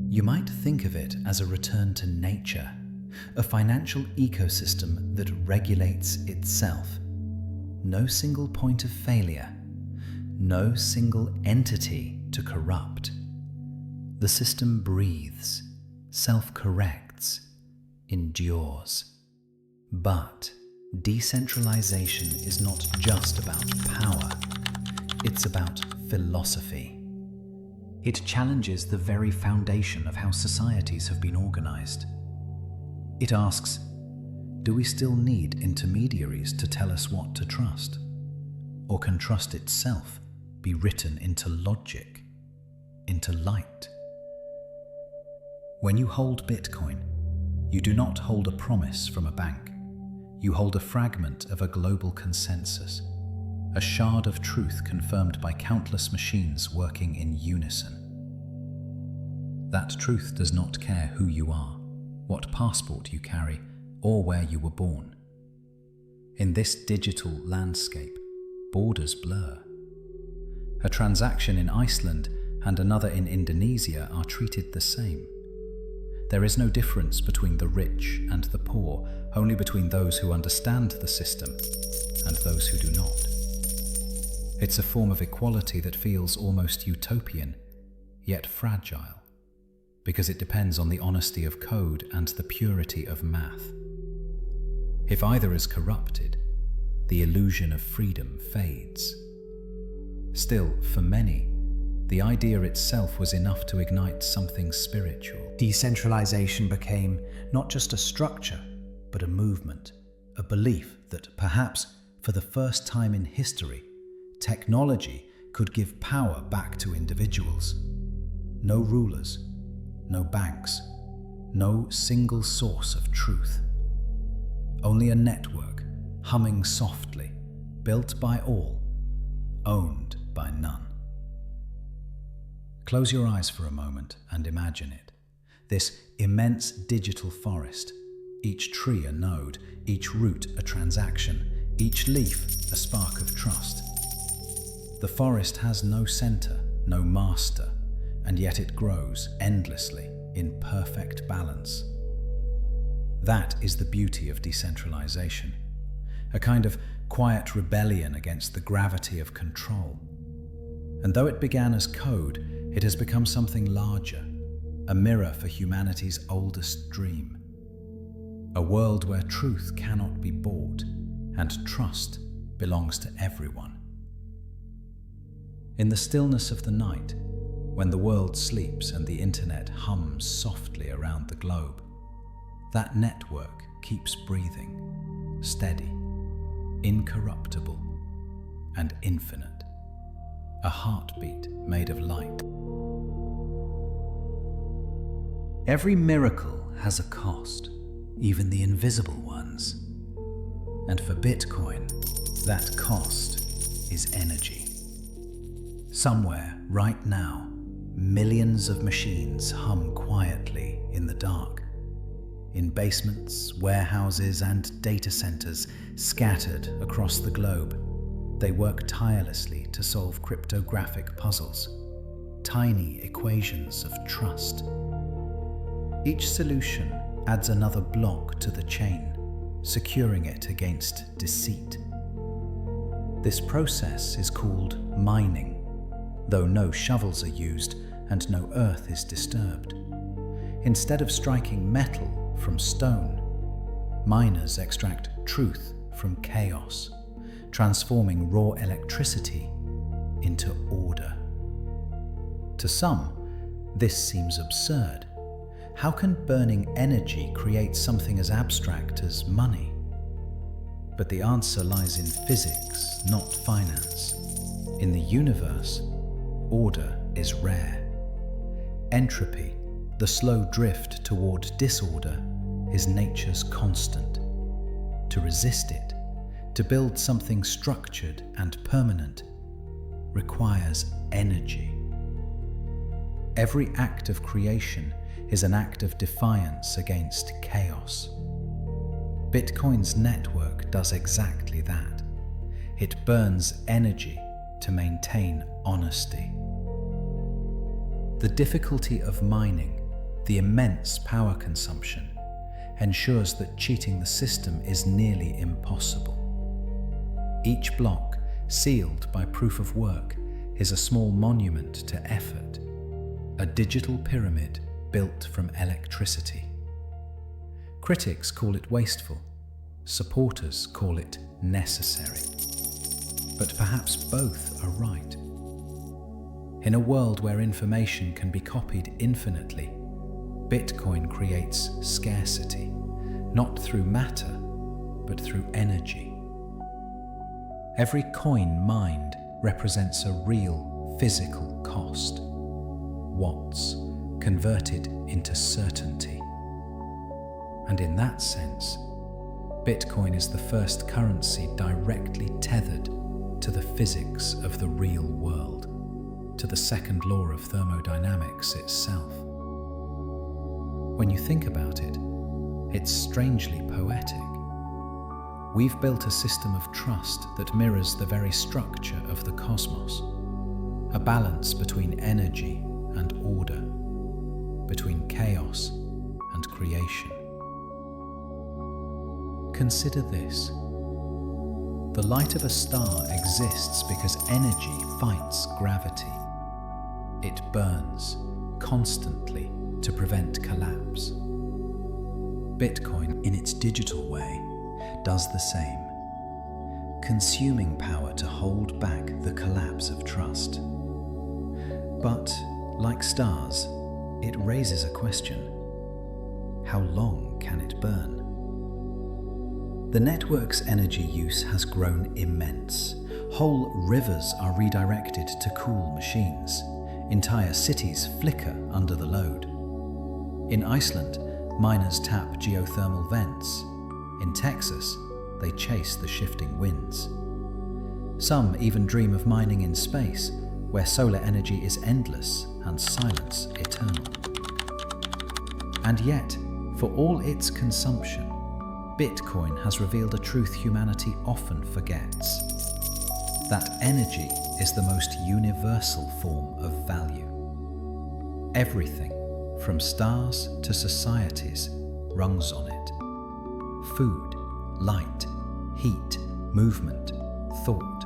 You might think of it as a return to nature, a financial ecosystem that regulates itself. No single point of failure, no single entity to corrupt. The system breathes, self-corrects, endures. But decentralization is not just about power, it's about philosophy. It challenges the very foundation of how societies have been organized. It asks, do we still need intermediaries to tell us what to trust? Or can trust itself be written into logic, into light? When you hold Bitcoin, you do not hold a promise from a bank. You hold a fragment of a global consensus, a shard of truth confirmed by countless machines working in unison. That truth does not care who you are, what passport you carry, or where you were born. In this digital landscape, borders blur. A transaction in Iceland and another in Indonesia are treated the same. There is no difference between the rich and the poor, only between those who understand the system and those who do not. It's a form of equality that feels almost utopian, yet fragile, because it depends on the honesty of code and the purity of math. If either is corrupted, the illusion of freedom fades. Still, for many, the idea itself was enough to ignite something spiritual. Decentralization became not just a structure, but a movement, a belief that perhaps for the first time in history, technology could give power back to individuals. No rulers, no banks, no single source of truth. Only a network, humming softly, built by all, owned by none. Close your eyes for a moment and imagine it. This immense digital forest, each tree a node, each root a transaction, each leaf a spark of trust. The forest has no center, no master, and yet it grows endlessly in perfect balance. That is the beauty of decentralization, a kind of quiet rebellion against the gravity of control. And though it began as code, it has become something larger, a mirror for humanity's oldest dream. A world where truth cannot be bought and trust belongs to everyone. In the stillness of the night, when the world sleeps and the internet hums softly around the globe, that network keeps breathing, steady, incorruptible, and infinite. A heartbeat made of light. Every miracle has a cost, even the invisible ones. And for Bitcoin, that cost is energy. Somewhere, right now, millions of machines hum quietly in the dark. In basements, warehouses, and data centers scattered across the globe, they work tirelessly to solve cryptographic puzzles, tiny equations of trust. Each solution adds another block to the chain, securing it against deceit. This process is called mining, though no shovels are used and no earth is disturbed. Instead of striking metal from stone, miners extract truth from chaos, transforming raw electricity into order. To some, this seems absurd. How can burning energy create something as abstract as money? But the answer lies in physics, not finance. In the universe, order is rare. Entropy, the slow drift toward disorder, is nature's constant. To resist it, to build something structured and permanent, requires energy. Every act of creation is an act of defiance against chaos. Bitcoin's network does exactly that. It burns energy to maintain honesty. The difficulty of mining, the immense power consumption, ensures that cheating the system is nearly impossible. Each block, sealed by proof of work, is a small monument to effort, a digital pyramid built from electricity. Critics call it wasteful, supporters call it necessary. But perhaps both are right. In a world where information can be copied infinitely, Bitcoin creates scarcity, not through matter, but through energy. Every coin mined represents a real physical cost, watts converted into certainty. And in that sense, Bitcoin is the first currency directly tethered to the physics of the real world, to the second law of thermodynamics itself. When you think about it, it's strangely poetic. We've built a system of trust that mirrors the very structure of the cosmos, a balance between energy and order, between chaos and creation. Consider this. The light of a star exists because energy fights gravity. It burns constantly to prevent collapse. Bitcoin, in its digital way, does the same, consuming power to hold back the collapse of trust. But, like stars, it raises a question. How long can it burn? The network's energy use has grown immense. Whole rivers are redirected to cool machines. Entire cities flicker under the load. In Iceland, miners tap geothermal vents. In Texas, they chase the shifting winds. Some even dream of mining in space, where solar energy is endless and silence eternal. And yet, for all its consumption, Bitcoin has revealed a truth humanity often forgets. That energy is the most universal form of value. Everything, from stars to societies, runs on it. Food, light, heat, movement, thought.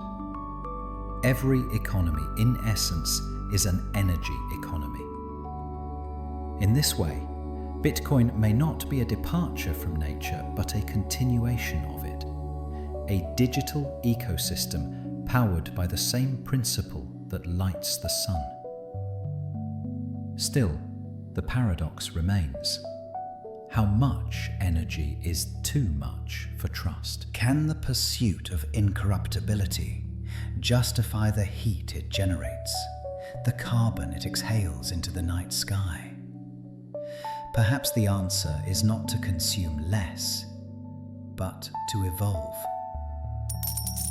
Every economy, in essence, is an energy economy. In this way, Bitcoin may not be a departure from nature, but a continuation of it. A digital ecosystem powered by the same principle that lights the sun. Still, the paradox remains. How much energy is too much for trust? Can the pursuit of incorruptibility justify the heat it generates, the carbon it exhales into the night sky? Perhaps the answer is not to consume less, but to evolve.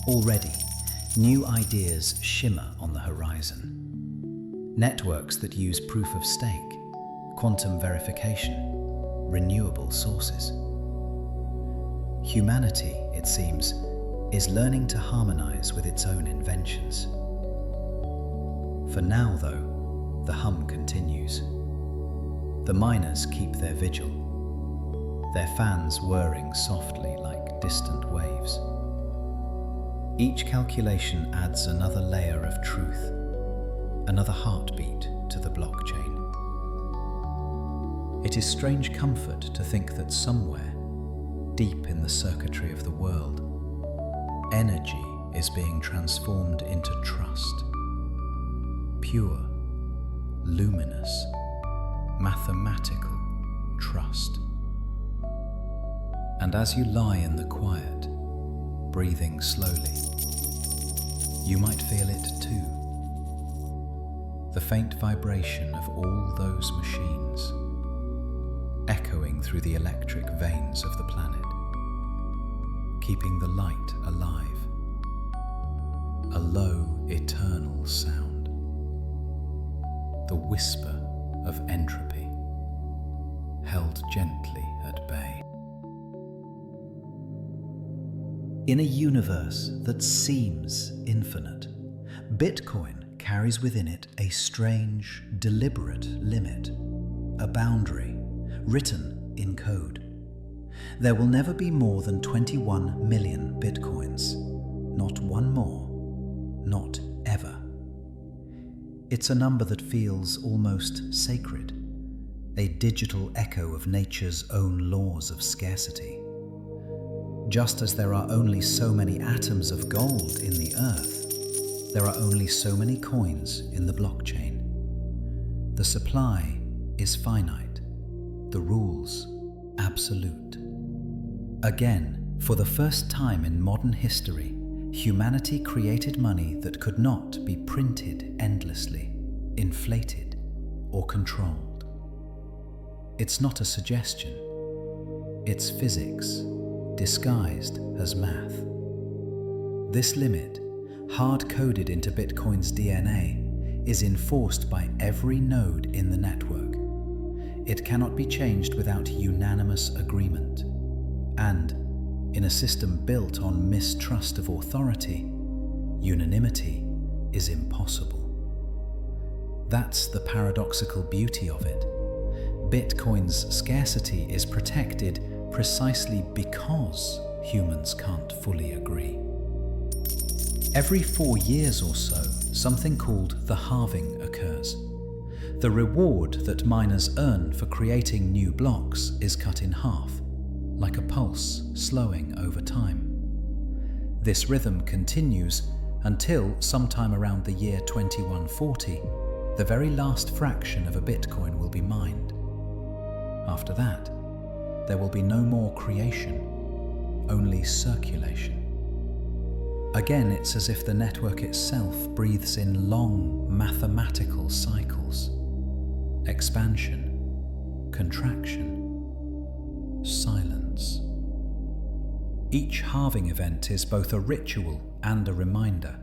Already, new ideas shimmer on the horizon. Networks that use proof of stake, quantum verification, renewable sources. Humanity, it seems, is learning to harmonize with its own inventions. For now, though, the hum continues. The miners keep their vigil, their fans whirring softly like distant waves. Each calculation adds another layer of truth, another heartbeat to the blockchain. It is strange comfort to think that somewhere, deep in the circuitry of the world, energy is being transformed into trust. Pure, luminous, mathematical trust. And as you lie in the quiet, breathing slowly, you might feel it too. The faint vibration of all those machines, echoing through the electric veins of the planet, keeping the light alive. A low, eternal sound. The whisper of entropy, held gently at bay. In a universe that seems infinite, Bitcoin carries within it a strange, deliberate limit, a boundary, written in code. There will never be more than 21 million Bitcoins. Not one more, not ever. It's a number that feels almost sacred, a digital echo of nature's own laws of scarcity. Just as there are only so many atoms of gold in the earth, there are only so many coins in the blockchain. The supply is finite, the rules absolute. Again, for the first time in modern history, humanity created money that could not be printed endlessly, inflated, or controlled. It's not a suggestion. It's physics, disguised as math. This limit, hard-coded into Bitcoin's DNA, is enforced by every node in the network. It cannot be changed without unanimous agreement. And, in a system built on mistrust of authority, unanimity is impossible. That's the paradoxical beauty of it. Bitcoin's scarcity is protected precisely because humans can't fully agree. Every 4 years or so, something called the halving occurs. The reward that miners earn for creating new blocks is cut in half, like a pulse slowing over time. This rhythm continues until sometime around the year 2140, the very last fraction of a Bitcoin will be mined. After that, there will be no more creation, only circulation. Again, it's as if the network itself breathes in long mathematical cycles. Expansion, contraction, silence. Each halving event is both a ritual and a reminder.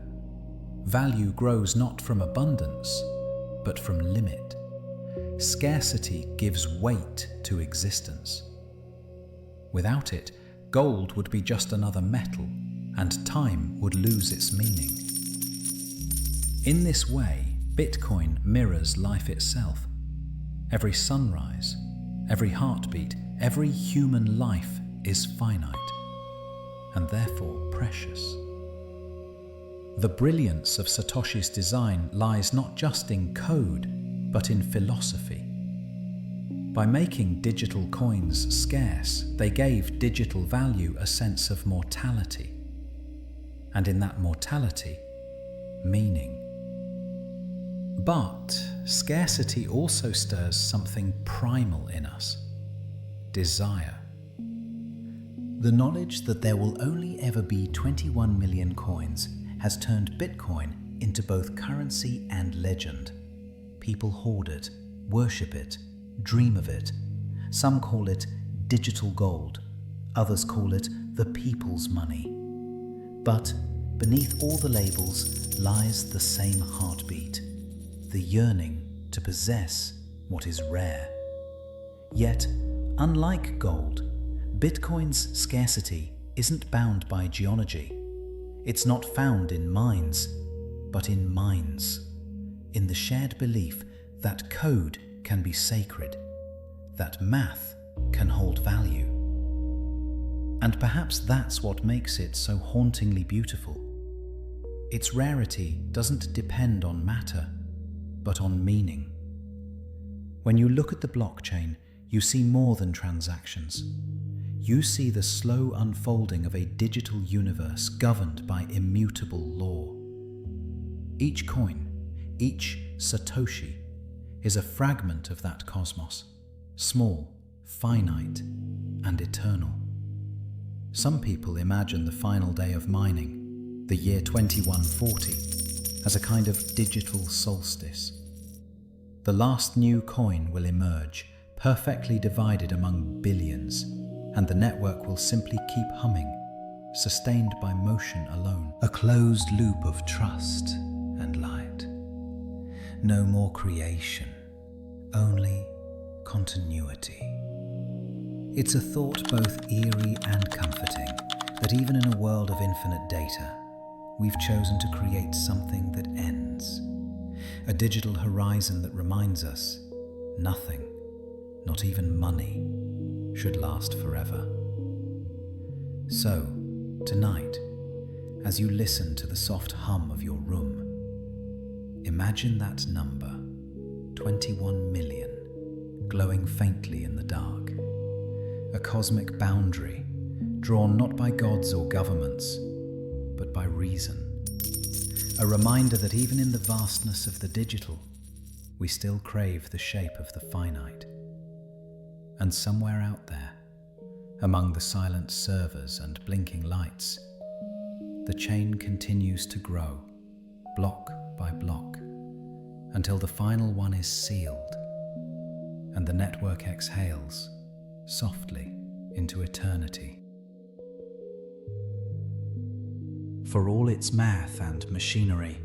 Value grows not from abundance, but from limit. Scarcity gives weight to existence. Without it, gold would be just another metal, and time would lose its meaning. In this way, Bitcoin mirrors life itself. Every sunrise, every heartbeat, every human life is finite, and therefore precious. The brilliance of Satoshi's design lies not just in code, but in philosophy. By making digital coins scarce, they gave digital value a sense of mortality, and in that mortality, meaning. But scarcity also stirs something primal in us. desire. The knowledge that there will only ever be 21 million coins has turned Bitcoin into both currency and legend. People hoard it, worship it, dream of it. Some call it digital gold, others call it the people's money. But beneath all the labels lies the same heartbeat, the yearning to possess what is rare. Yet, unlike gold, Bitcoin's scarcity isn't bound by geology. It's not found in mines, but in minds, in the shared belief that code can be sacred, that math can hold value. And perhaps that's what makes it so hauntingly beautiful. Its rarity doesn't depend on matter, but on meaning. When you look at the blockchain, you see more than transactions. You see the slow unfolding of a digital universe governed by immutable law. Each coin, each Satoshi, is a fragment of that cosmos, small, finite, and eternal. Some people imagine the final day of mining, the year 2140, as a kind of digital solstice. The last new coin will emerge, perfectly divided among billions, and the network will simply keep humming, sustained by motion alone. A closed loop of trust and light. No more creation, only continuity. It's a thought both eerie and comforting that even in a world of infinite data, we've chosen to create something that ends. A digital horizon that reminds us nothing, not even money, should last forever. So, tonight, as you listen to the soft hum of your room, imagine that number, 21 million, glowing faintly in the dark. A cosmic boundary, drawn not by gods or governments, but by reason. A reminder that even in the vastness of the digital, we still crave the shape of the finite. And somewhere out there, among the silent servers and blinking lights, the chain continues to grow, block by block, until the final one is sealed, and the network exhales softly into eternity. For all its math and machinery,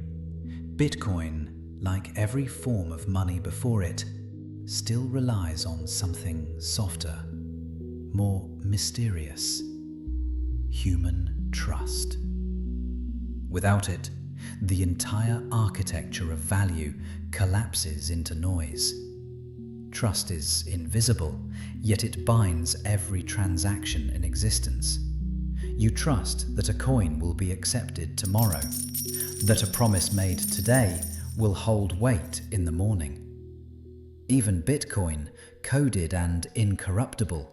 Bitcoin, like every form of money before it, still relies on something softer, more mysterious: human trust. Without it, the entire architecture of value collapses into noise. Trust is invisible, yet it binds every transaction in existence. You trust that a coin will be accepted tomorrow, that a promise made today will hold weight in the morning. Even Bitcoin, coded and incorruptible,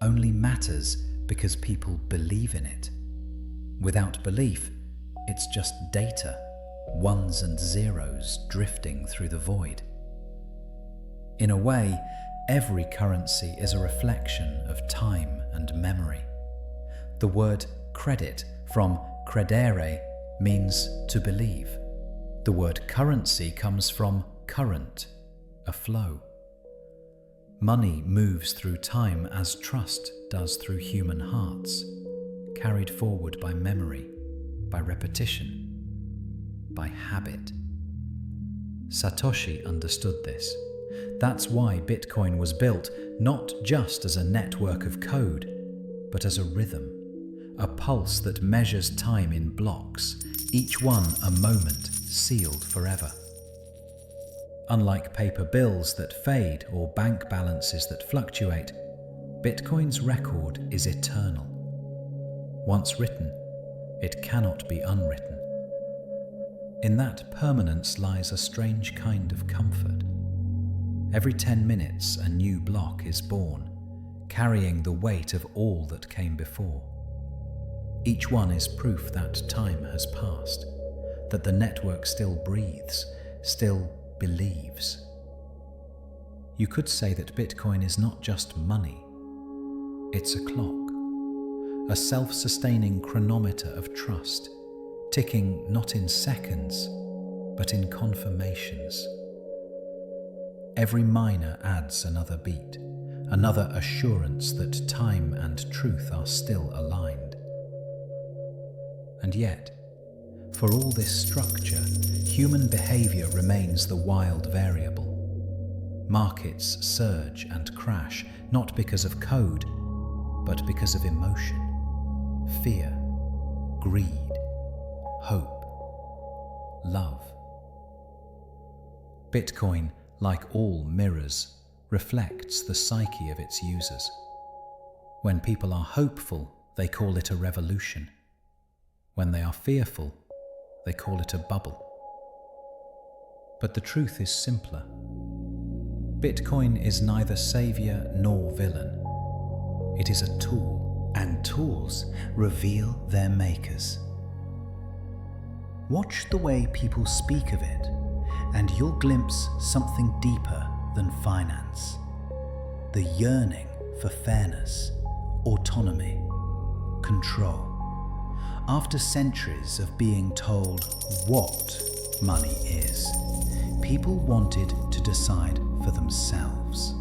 only matters because people believe in it. Without belief, it's just data, ones and zeros drifting through the void. In a way, every currency is a reflection of time and memory. The word credit, from credere, means to believe. The word currency comes from current, a flow. Money moves through time as trust does through human hearts, carried forward by memory, by repetition, by habit. Satoshi understood this. That's why Bitcoin was built, not just as a network of code, but as a rhythm, a pulse that measures time in blocks, each one a moment sealed forever. Unlike paper bills that fade or bank balances that fluctuate, Bitcoin's record is eternal. Once written, it cannot be unwritten. In that permanence lies a strange kind of comfort. Every 10 minutes a new block is born, carrying the weight of all that came before. Each one is proof that time has passed, that the network still breathes, still believes. You could say that Bitcoin is not just money, It's a clock, a self-sustaining chronometer of trust, ticking not in seconds, but in confirmations. Every minor adds another beat, another assurance that time and truth are still aligned. And yet, for all this structure, human behavior remains the wild variable. Markets surge and crash, not because of code, but because of emotion, fear, greed, hope, love. Bitcoin, like all mirrors, reflects the psyche of its users. When people are hopeful, they call it a revolution. When they are fearful, they call it a bubble. But the truth is simpler. Bitcoin is neither savior nor villain. It is a tool, and tools reveal their makers. Watch the way people speak of it, and you'll glimpse something deeper than finance. The yearning for fairness, autonomy, control. After centuries of being told what money is, people wanted to decide for themselves.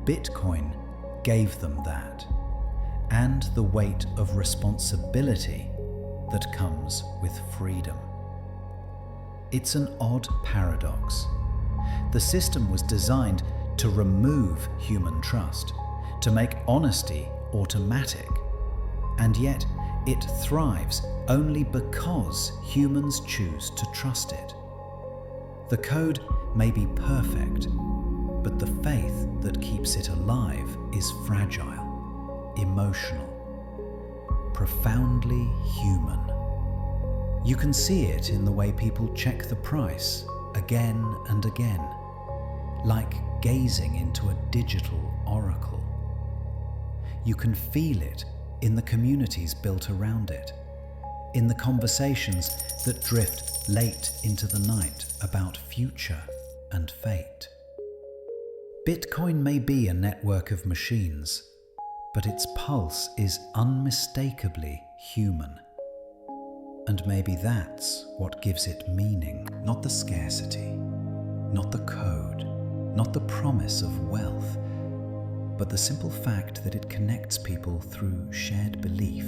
Bitcoin gave them that, and the weight of responsibility that comes with freedom. It's an odd paradox. The system was designed to remove human trust, to make honesty automatic, and yet it thrives only because humans choose to trust it. The code may be perfect, but the faith that keeps it alive is fragile, emotional, profoundly human. You can see it in the way people check the price again and again, like gazing into a digital oracle. You can feel it in the communities built around it, in the conversations that drift late into the night about future and fate. Bitcoin may be a network of machines, but its pulse is unmistakably human. And maybe that's what gives it meaning, not the scarcity, not the code, not the promise of wealth, but the simple fact that it connects people through shared belief.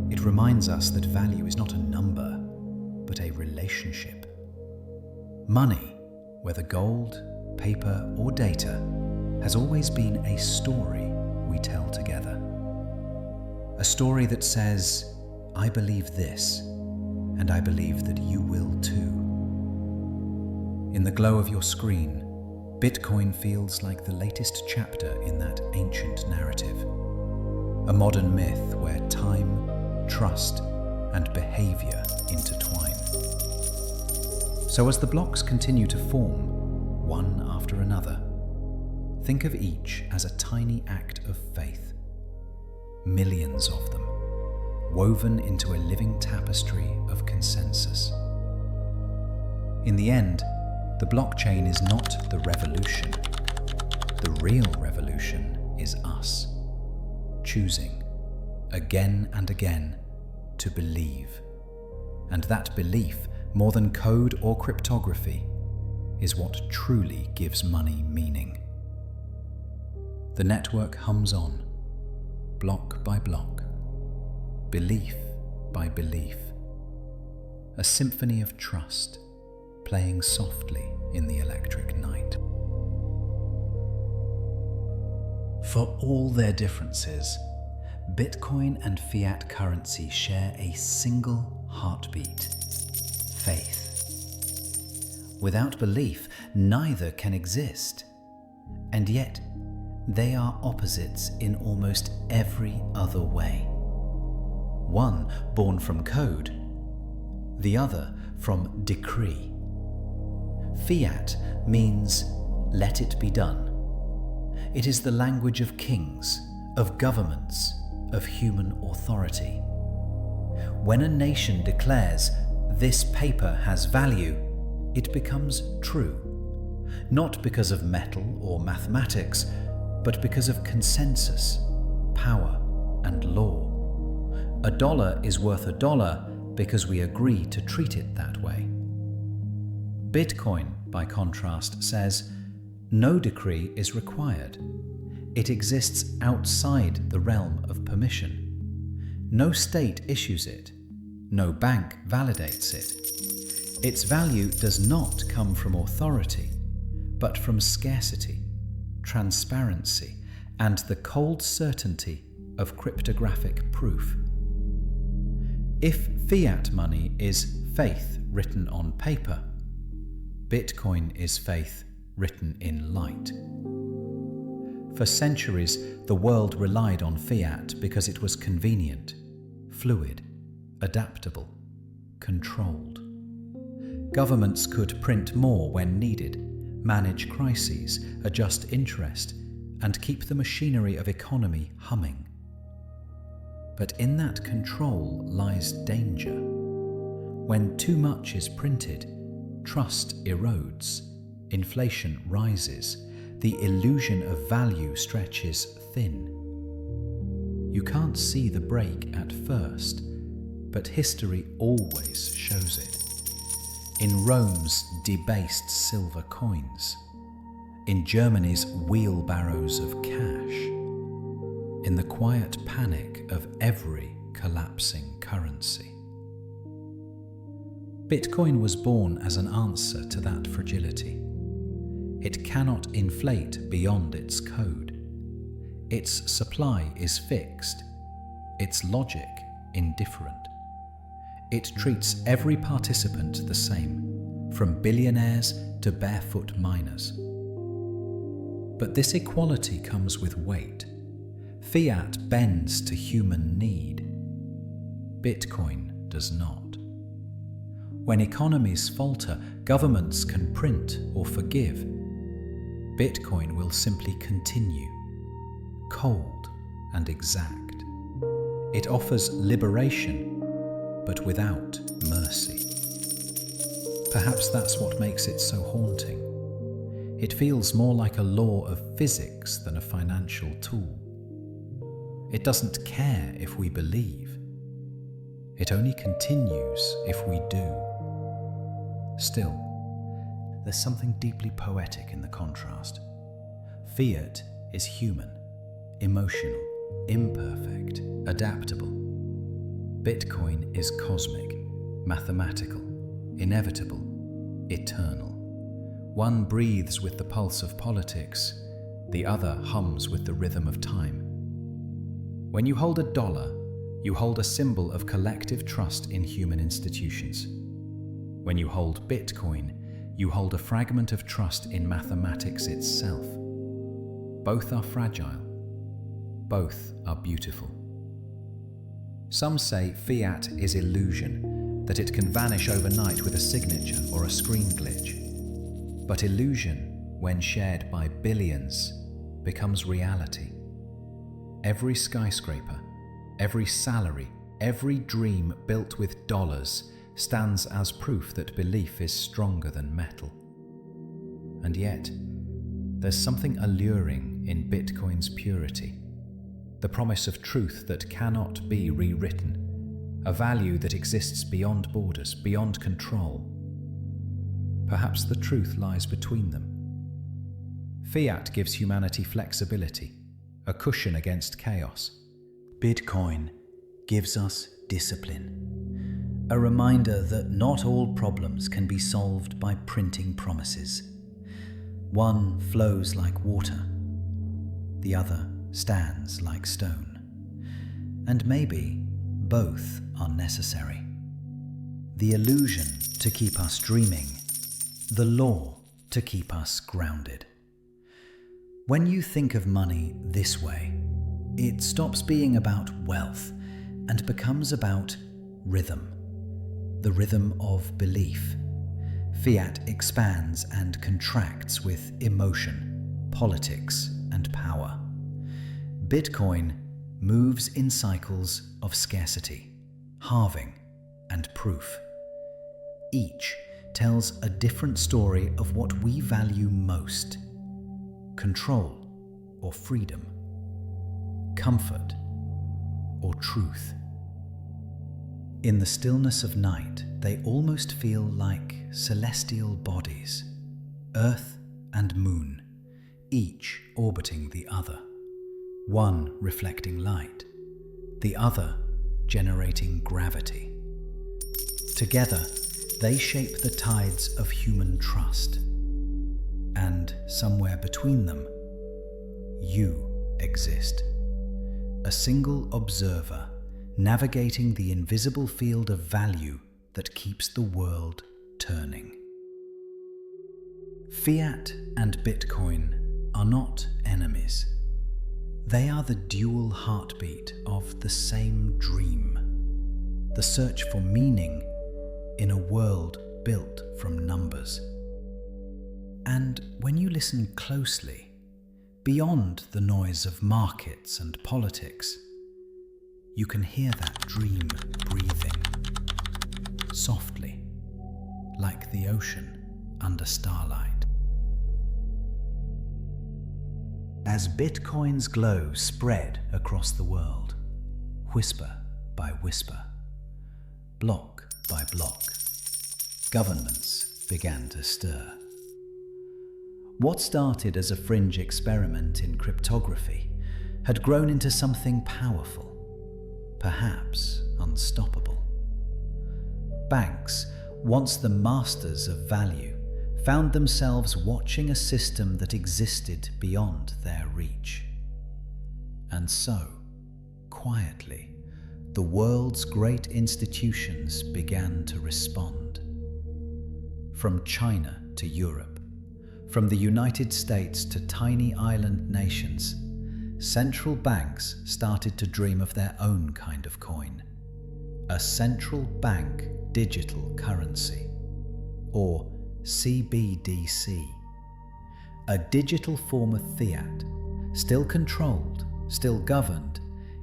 It reminds us that value is not a number, but a relationship. Money, whether gold, paper, or data, has always been a story we tell together. A story that says, I believe this, and I believe that you will too. In the glow of your screen, Bitcoin feels like the latest chapter in that ancient narrative. A modern myth where time, trust, and behavior intertwine. So as the blocks continue to form, one after another, think of each as a tiny act of faith. Millions of them, woven into a living tapestry of consensus. In the end, the blockchain is not the revolution. The real revolution is us, choosing, again and again, to believe. And that belief, more than code or cryptography, is what truly gives money meaning. The network hums on, block by block, belief by belief, a symphony of trust playing softly in the electric night. For all their differences, Bitcoin and fiat currency share a single heartbeat: faith. Without belief, neither can exist, and yet they are opposites in almost every other way. One born from code, the other from decree. Fiat means let it be done. It is the language of kings, of governments, of human authority. When a nation declares this paper has value, it becomes true, not because of metal or mathematics, but because of consensus, power, and law. A dollar is worth a dollar because we agree to treat it that way. Bitcoin, by contrast, says no decree is required. It exists outside the realm of permission. No state issues it. No bank validates it. Its value does not come from authority, but from scarcity, transparency, and the cold certainty of cryptographic proof. If fiat money is faith written on paper, Bitcoin is faith written in light. For centuries, the world relied on fiat because it was convenient, fluid, adaptable, controlled. Governments could print more when needed, manage crises, adjust interest, and keep the machinery of economy humming. But in that control lies danger. When too much is printed, trust erodes, inflation rises, the illusion of value stretches thin. You can't see the break at first, but history always shows it. In Rome's debased silver coins, in Germany's wheelbarrows of cash, in the quiet panic of every collapsing currency. Bitcoin was born as an answer to that fragility. It cannot inflate beyond its code. Its supply is fixed, its logic indifferent. It treats every participant the same, from billionaires to barefoot miners. But this equality comes with weight. Fiat bends to human need. Bitcoin does not. When economies falter, governments can print or forgive. Bitcoin will simply continue, cold and exact. It offers liberation, but without mercy. Perhaps that's what makes it so haunting. It feels more like a law of physics than a financial tool. It doesn't care if we believe. It only continues if we do. Still, there's something deeply poetic in the contrast. Fiat is human, emotional, imperfect, adaptable. Bitcoin is cosmic, mathematical, inevitable, eternal. One breathes with the pulse of politics, the other hums with the rhythm of time. When you hold a dollar, you hold a symbol of collective trust in human institutions. When you hold Bitcoin, you hold a fragment of trust in mathematics itself. Both are fragile. Both are beautiful. Some say fiat is illusion, that it can vanish overnight with a signature or a screen glitch. But illusion, when shared by billions, becomes reality. Every skyscraper, every salary, every dream built with dollars stands as proof that belief is stronger than metal. And yet, there's something alluring in Bitcoin's purity. The promise of truth that cannot be rewritten, a value that exists beyond borders, beyond control. Perhaps the truth lies between them. Fiat gives humanity flexibility, a cushion against chaos. Bitcoin gives us discipline, a reminder that not all problems can be solved by printing promises. One flows like water, the other stands like stone. And maybe both are necessary. The illusion to keep us dreaming, the law to keep us grounded. When you think of money this way, it stops being about wealth and becomes about rhythm, the rhythm of belief. Fiat expands and contracts with emotion, politics, and power. Bitcoin moves in cycles of scarcity, halving, and proof. Each tells a different story of what we value most: control, or freedom, comfort or truth. In the stillness of night, they almost feel like celestial bodies, Earth and Moon, each orbiting the other, one reflecting light, the other generating gravity. Together, they shape the tides of human trust. And somewhere between them, you exist. A single observer navigating the invisible field of value that keeps the world turning. Fiat and Bitcoin are not enemies. They are the dual heartbeat of the same dream, the search for meaning in a world built from numbers. And when you listen closely, beyond the noise of markets and politics, you can hear that dream breathing, softly, like the ocean under starlight. As Bitcoin's glow spread across the world, whisper by whisper, block by block, governments began to stir. What started as a fringe experiment in cryptography had grown into something powerful, perhaps unstoppable. Banks, once the masters of value, found themselves watching a system that existed beyond their reach. And so, quietly, the world's great institutions began to respond. From China to Europe, from the United States to tiny island nations, central banks started to dream of their own kind of coin, a central bank digital currency, or CBDC, a digital form of fiat, still controlled, still governed,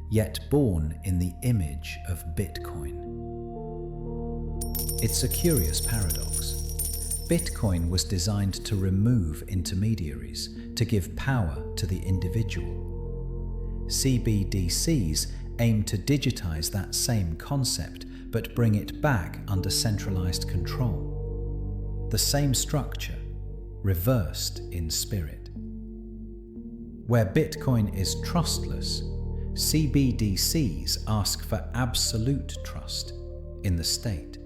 yet born in the image of Bitcoin. It's a curious paradox. Bitcoin was designed to remove intermediaries, to give power to the individual. CBDCs aim to digitize that same concept, but bring it back under centralized control. The same structure, reversed in spirit. Where Bitcoin is trustless, CBDCs ask for absolute trust in the state,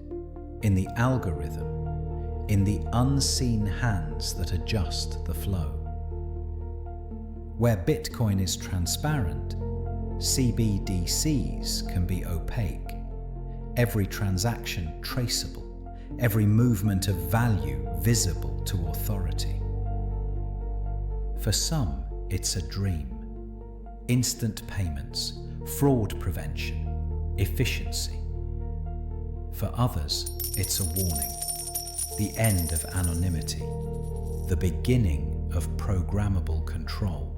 in the algorithm, in the unseen hands that adjust the flow. Where Bitcoin is transparent, CBDCs can be opaque, every transaction traceable, every movement of value visible to authority. For some, it's a dream. Instant payments, fraud prevention, efficiency. For others, it's a warning. The end of anonymity, the beginning of programmable control.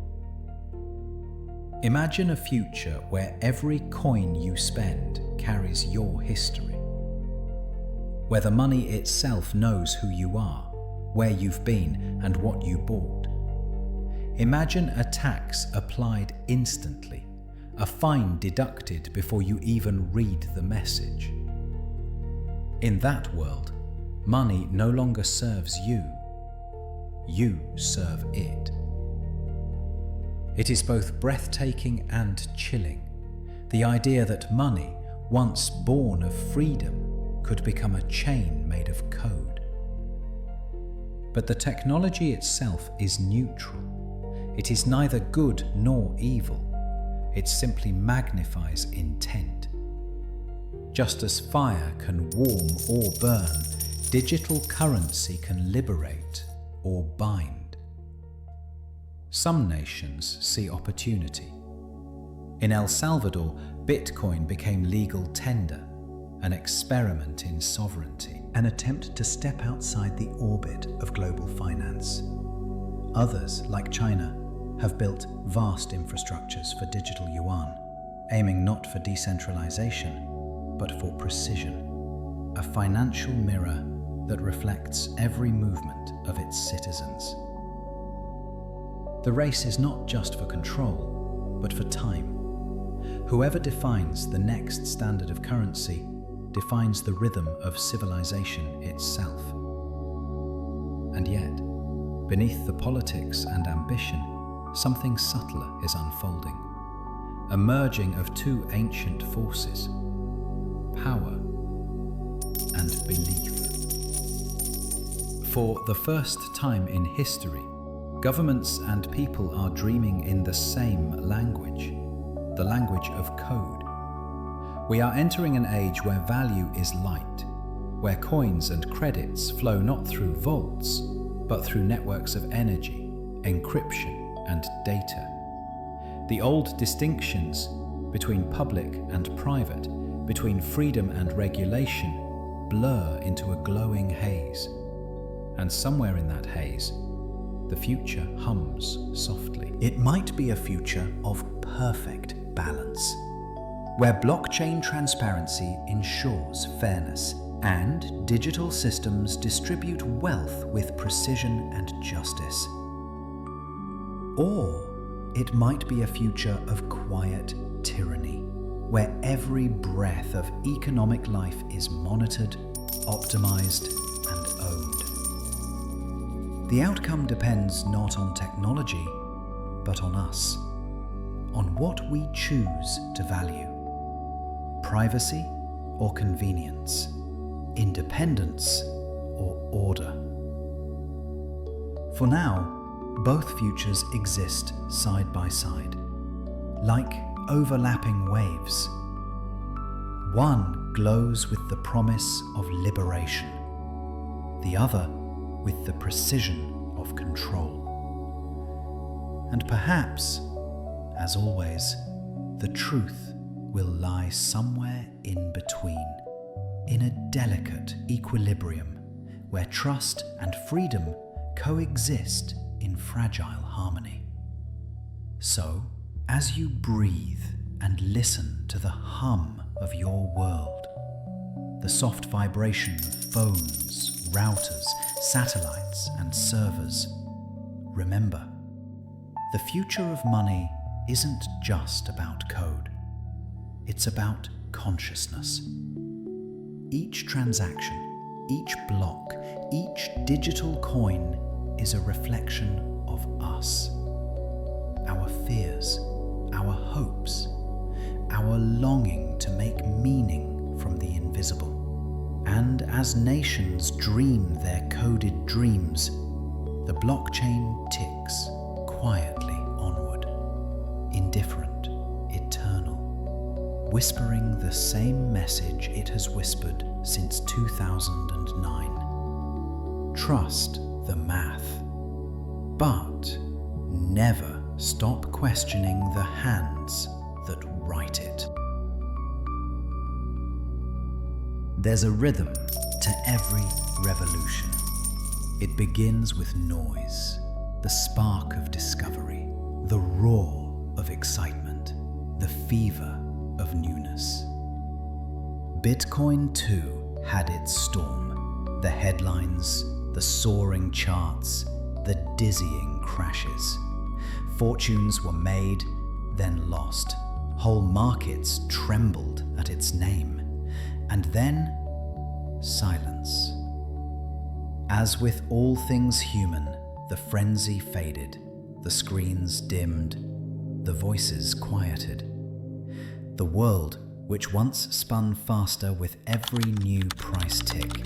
Imagine a future where every coin you spend carries your history, where the money itself knows who you are, where you've been, and what you bought. Imagine a tax applied instantly, a fine deducted before you even read the message. In that world, money no longer serves you, you serve it. It is both breathtaking and chilling, the idea that money, once born of freedom, could become a chain made of code. But the technology itself is neutral. It is neither good nor evil. It simply magnifies intent. Just as fire can warm or burn, digital currency can liberate or bind. Some nations see opportunity. In El Salvador, Bitcoin became legal tender, an experiment in sovereignty, an attempt to step outside the orbit of global finance. Others, like China, have built vast infrastructures for digital yuan, aiming not for decentralization, but for precision, a financial mirror that reflects every movement of its citizens. The race is not just for control, but for time. Whoever defines the next standard of currency defines the rhythm of civilization itself. And yet, beneath the politics and ambition, something subtler is unfolding, a merging of two ancient forces, power and belief. For the first time in history, governments and people are dreaming in the same language, the language of code. We are entering an age where value is light, where coins and credits flow not through vaults, but through networks of energy, encryption, and data. The old distinctions between public and private, between freedom and regulation, blur into a glowing haze. And somewhere in that haze, the future hums softly. It might be a future of perfect balance, where blockchain transparency ensures fairness and digital systems distribute wealth with precision and justice. Or it might be a future of quiet tyranny, where every breath of economic life is monitored, optimized, and owned. The outcome depends not on technology, but on us, on what we choose to value. Privacy or convenience, independence or order. For now, both futures exist side by side, like overlapping waves. One glows with the promise of liberation, the other with the precision of control. And perhaps, as always, the truth will lie somewhere in between, in a delicate equilibrium where trust and freedom coexist in fragile harmony. So, as you breathe and listen to the hum of your world, the soft vibration of phones, routers, satellites, and servers, remember, the future of money isn't just about code. It's about consciousness. Each transaction, each block, each digital coin is a reflection of us. Our fears, our hopes, our longing to make meaning from the invisible. And as nations dream their coded dreams, the blockchain ticks quietly onward, indifferent, eternal, whispering the same message it has whispered since 2009. Trust the math, but never stop questioning the hands that write it. There's a rhythm to every revolution. It begins with noise, the spark of discovery, the roar of excitement, the fever of newness. Bitcoin too had its storm, the headlines, the soaring charts, the dizzying crashes. Fortunes were made, then lost. Whole markets trembled at its name. And then, silence. As with all things human, the frenzy faded, the screens dimmed, the voices quieted. The world, which once spun faster with every new price tick,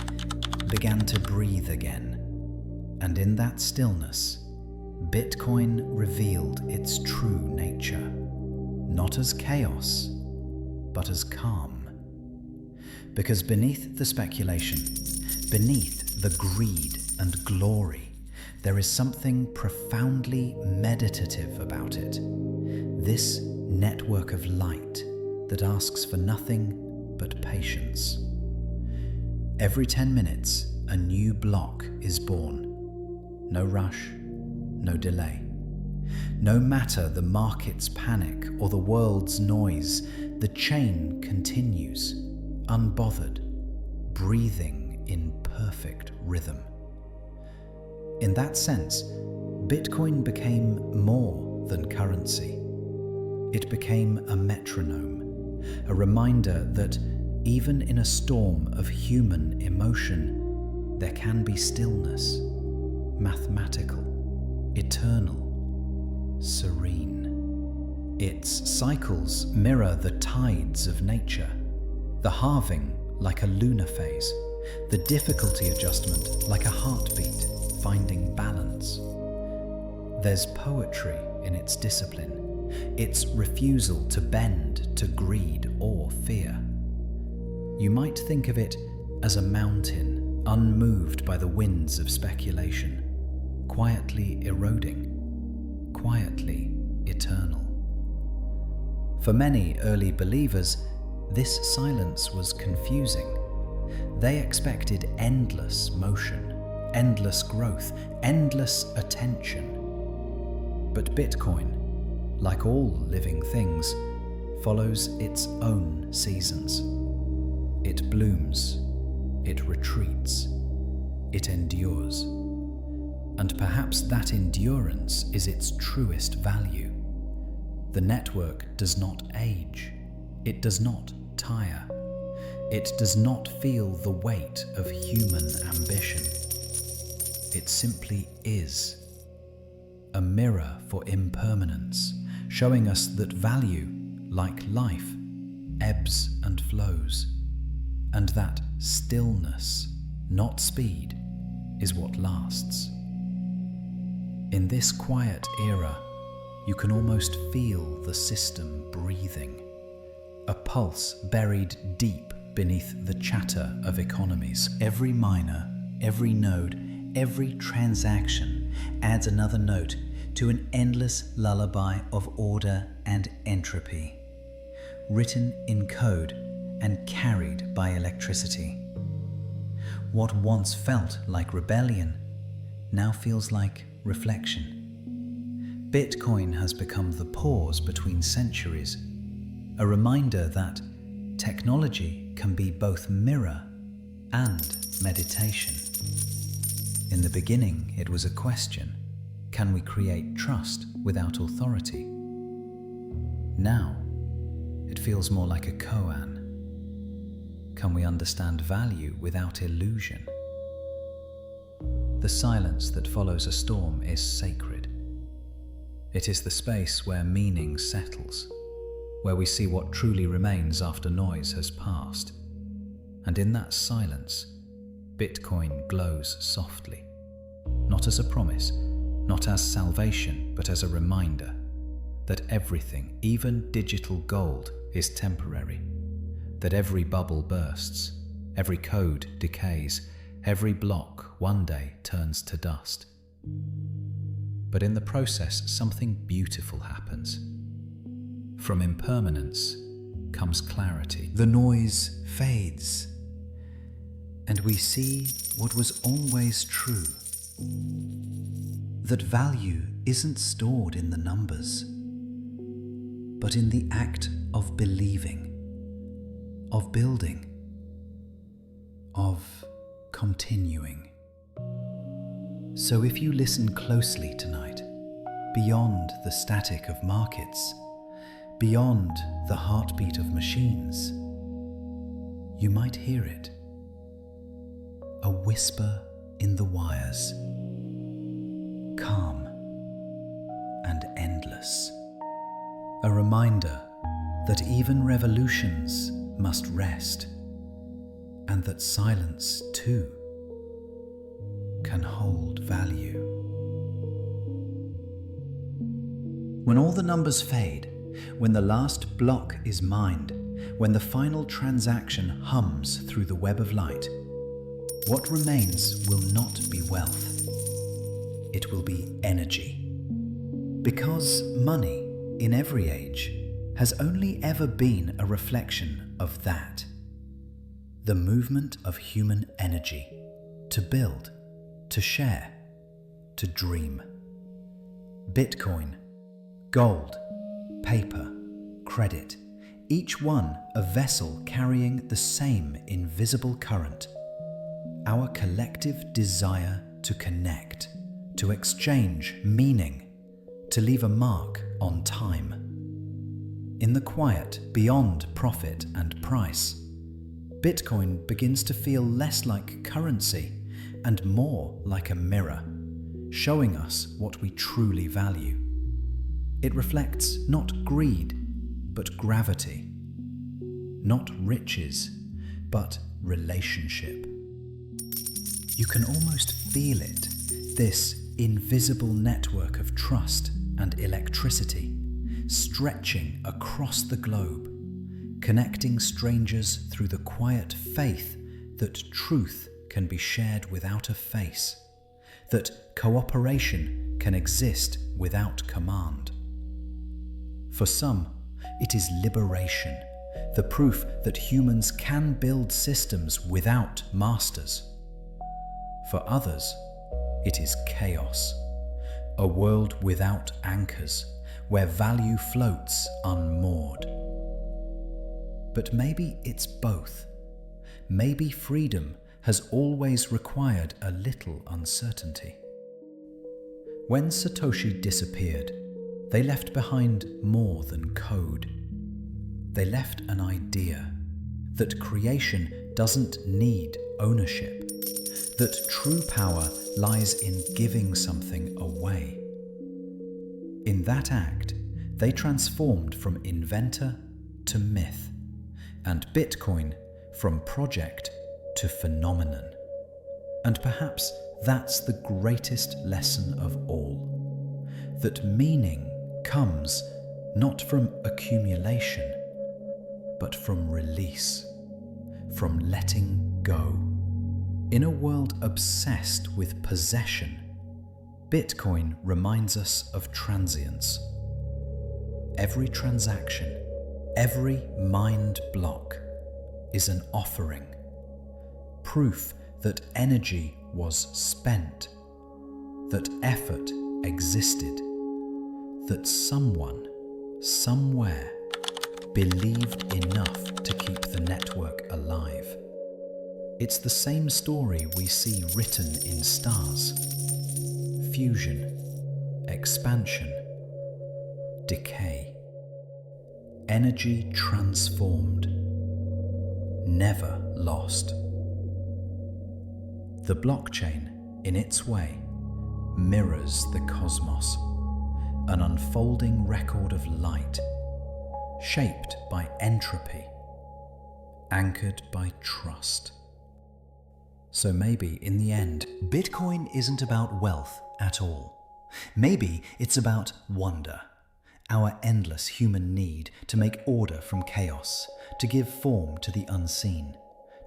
began to breathe again. And in that stillness, Bitcoin revealed its true nature, not as chaos, but as calm. Because beneath the speculation, beneath the greed and glory, there is something profoundly meditative about it. This network of light that asks for nothing but patience. Every 10 minutes, a new block is born. No rush, no delay. No matter the market's panic or the world's noise, the chain continues, unbothered, breathing in perfect rhythm. In that sense, Bitcoin became more than currency. It became a metronome, a reminder that even in a storm of human emotion, there can be stillness, mathematical, eternal, serene. Its cycles mirror the tides of nature, the halving like a lunar phase, the difficulty adjustment like a heartbeat finding balance. There's poetry in its discipline, its refusal to bend to greed or fear. You might think of it as a mountain unmoved by the winds of speculation, quietly eroding, quietly eternal. For many early believers, this silence was confusing. They expected endless motion, endless growth, endless attention. But Bitcoin, like all living things, follows its own seasons. It blooms, it retreats, it endures. And perhaps that endurance is its truest value. The network does not age, it does not tire, it does not feel the weight of human ambition. It simply is. A mirror for impermanence, showing us that value, like life, ebbs and flows, and that stillness, not speed, is what lasts. In this quiet era, you can almost feel the system breathing, a pulse buried deep beneath the chatter of economies. Every miner, every node, every transaction adds another note to an endless lullaby of order and entropy, written in code and carried by electricity. What once felt like rebellion now feels like reflection. Bitcoin has become the pause between centuries, a reminder that technology can be both mirror and meditation. In the beginning, it was a question: can we create trust without authority? Now, it feels more like a koan. Can we understand value without illusion? The silence that follows a storm is sacred. It is the space where meaning settles, where we see what truly remains after noise has passed. And in that silence, Bitcoin glows softly, not as a promise, not as salvation, but as a reminder that everything, even digital gold, is temporary, that every bubble bursts, every code decays, every block one day turns to dust. But in the process, something beautiful happens. From impermanence comes clarity. The noise fades, and we see what was always true: that value isn't stored in the numbers, but in the act of believing, of building, of continuing. So if you listen closely tonight, beyond the static of markets, beyond the heartbeat of machines, you might hear it, a whisper in the wires, calm and endless, a reminder that even revolutions must rest, and that silence too can hold value. When all the numbers fade, when the last block is mined, when the final transaction hums through the web of light, what remains will not be wealth. It will be energy. Because money, in every age, has only ever been a reflection of that. The movement of human energy to build, to share, to dream. Bitcoin, gold, paper, credit, each one a vessel carrying the same invisible current. Our collective desire to connect, to exchange meaning, to leave a mark on time. In the quiet beyond profit and price, Bitcoin begins to feel less like currency and more like a mirror, showing us what we truly value. It reflects not greed, but gravity, not riches, but relationship. You can almost feel it, this invisible network of trust and electricity, stretching across the globe, connecting strangers through the quiet faith that truth can be shared without a face, that cooperation can exist without command. For some, it is liberation, the proof that humans can build systems without masters. For others, it is chaos, a world without anchors, where value floats unmoored. But maybe it's both. Maybe freedom has always required a little uncertainty. When Satoshi disappeared, they left behind more than code. They left an idea that creation doesn't need ownership, that true power lies in giving something away. In that act, they transformed from inventor to myth, and Bitcoin from project to phenomenon. And perhaps that's the greatest lesson of all, that meaning comes not from accumulation, but from release, from letting go. In a world obsessed with possession, Bitcoin reminds us of transience. Every transaction, every mind block is an offering, proof that energy was spent, that effort existed, that someone, somewhere, believed enough to keep the network alive. It's the same story we see written in stars. Fusion, expansion, decay. Energy transformed, never lost. The blockchain, in its way, mirrors the cosmos, an unfolding record of light, shaped by entropy, anchored by trust. So maybe, in the end, Bitcoin isn't about wealth at all. Maybe it's about wonder, our endless human need to make order from chaos, to give form to the unseen,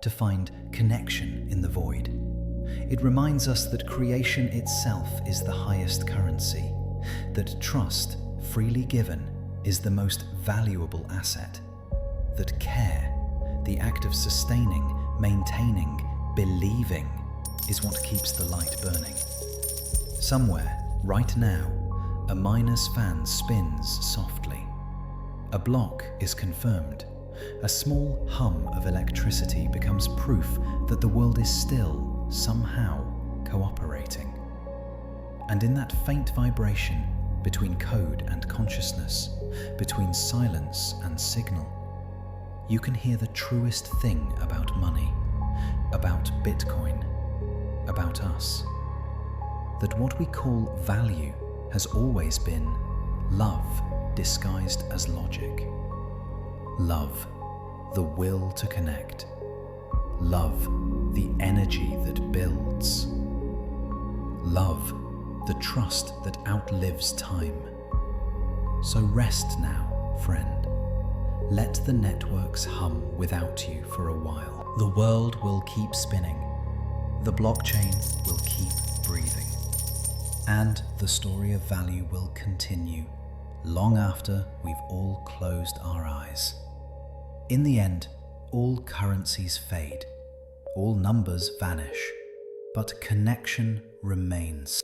to find connection in the void. It reminds us that creation itself is the highest currency, that trust, freely given, is the most valuable asset, that care, the act of sustaining, maintaining, believing, is what keeps the light burning. Somewhere, right now, a miner's fan spins softly. A block is confirmed. A small hum of electricity becomes proof that the world is still, somehow, cooperating. And in that faint vibration between code and consciousness, between silence and signal, you can hear the truest thing about money, about Bitcoin, about us. That what we call value has always been love disguised as logic. Love, the will to connect. Love, the energy that builds. Love, the trust that outlives time. So rest now, friend. Let the networks hum without you for a while. The world will keep spinning. The blockchain will keep breathing. And the story of value will continue long after we've all closed our eyes. In the end, all currencies fade, all numbers vanish, but connection remains.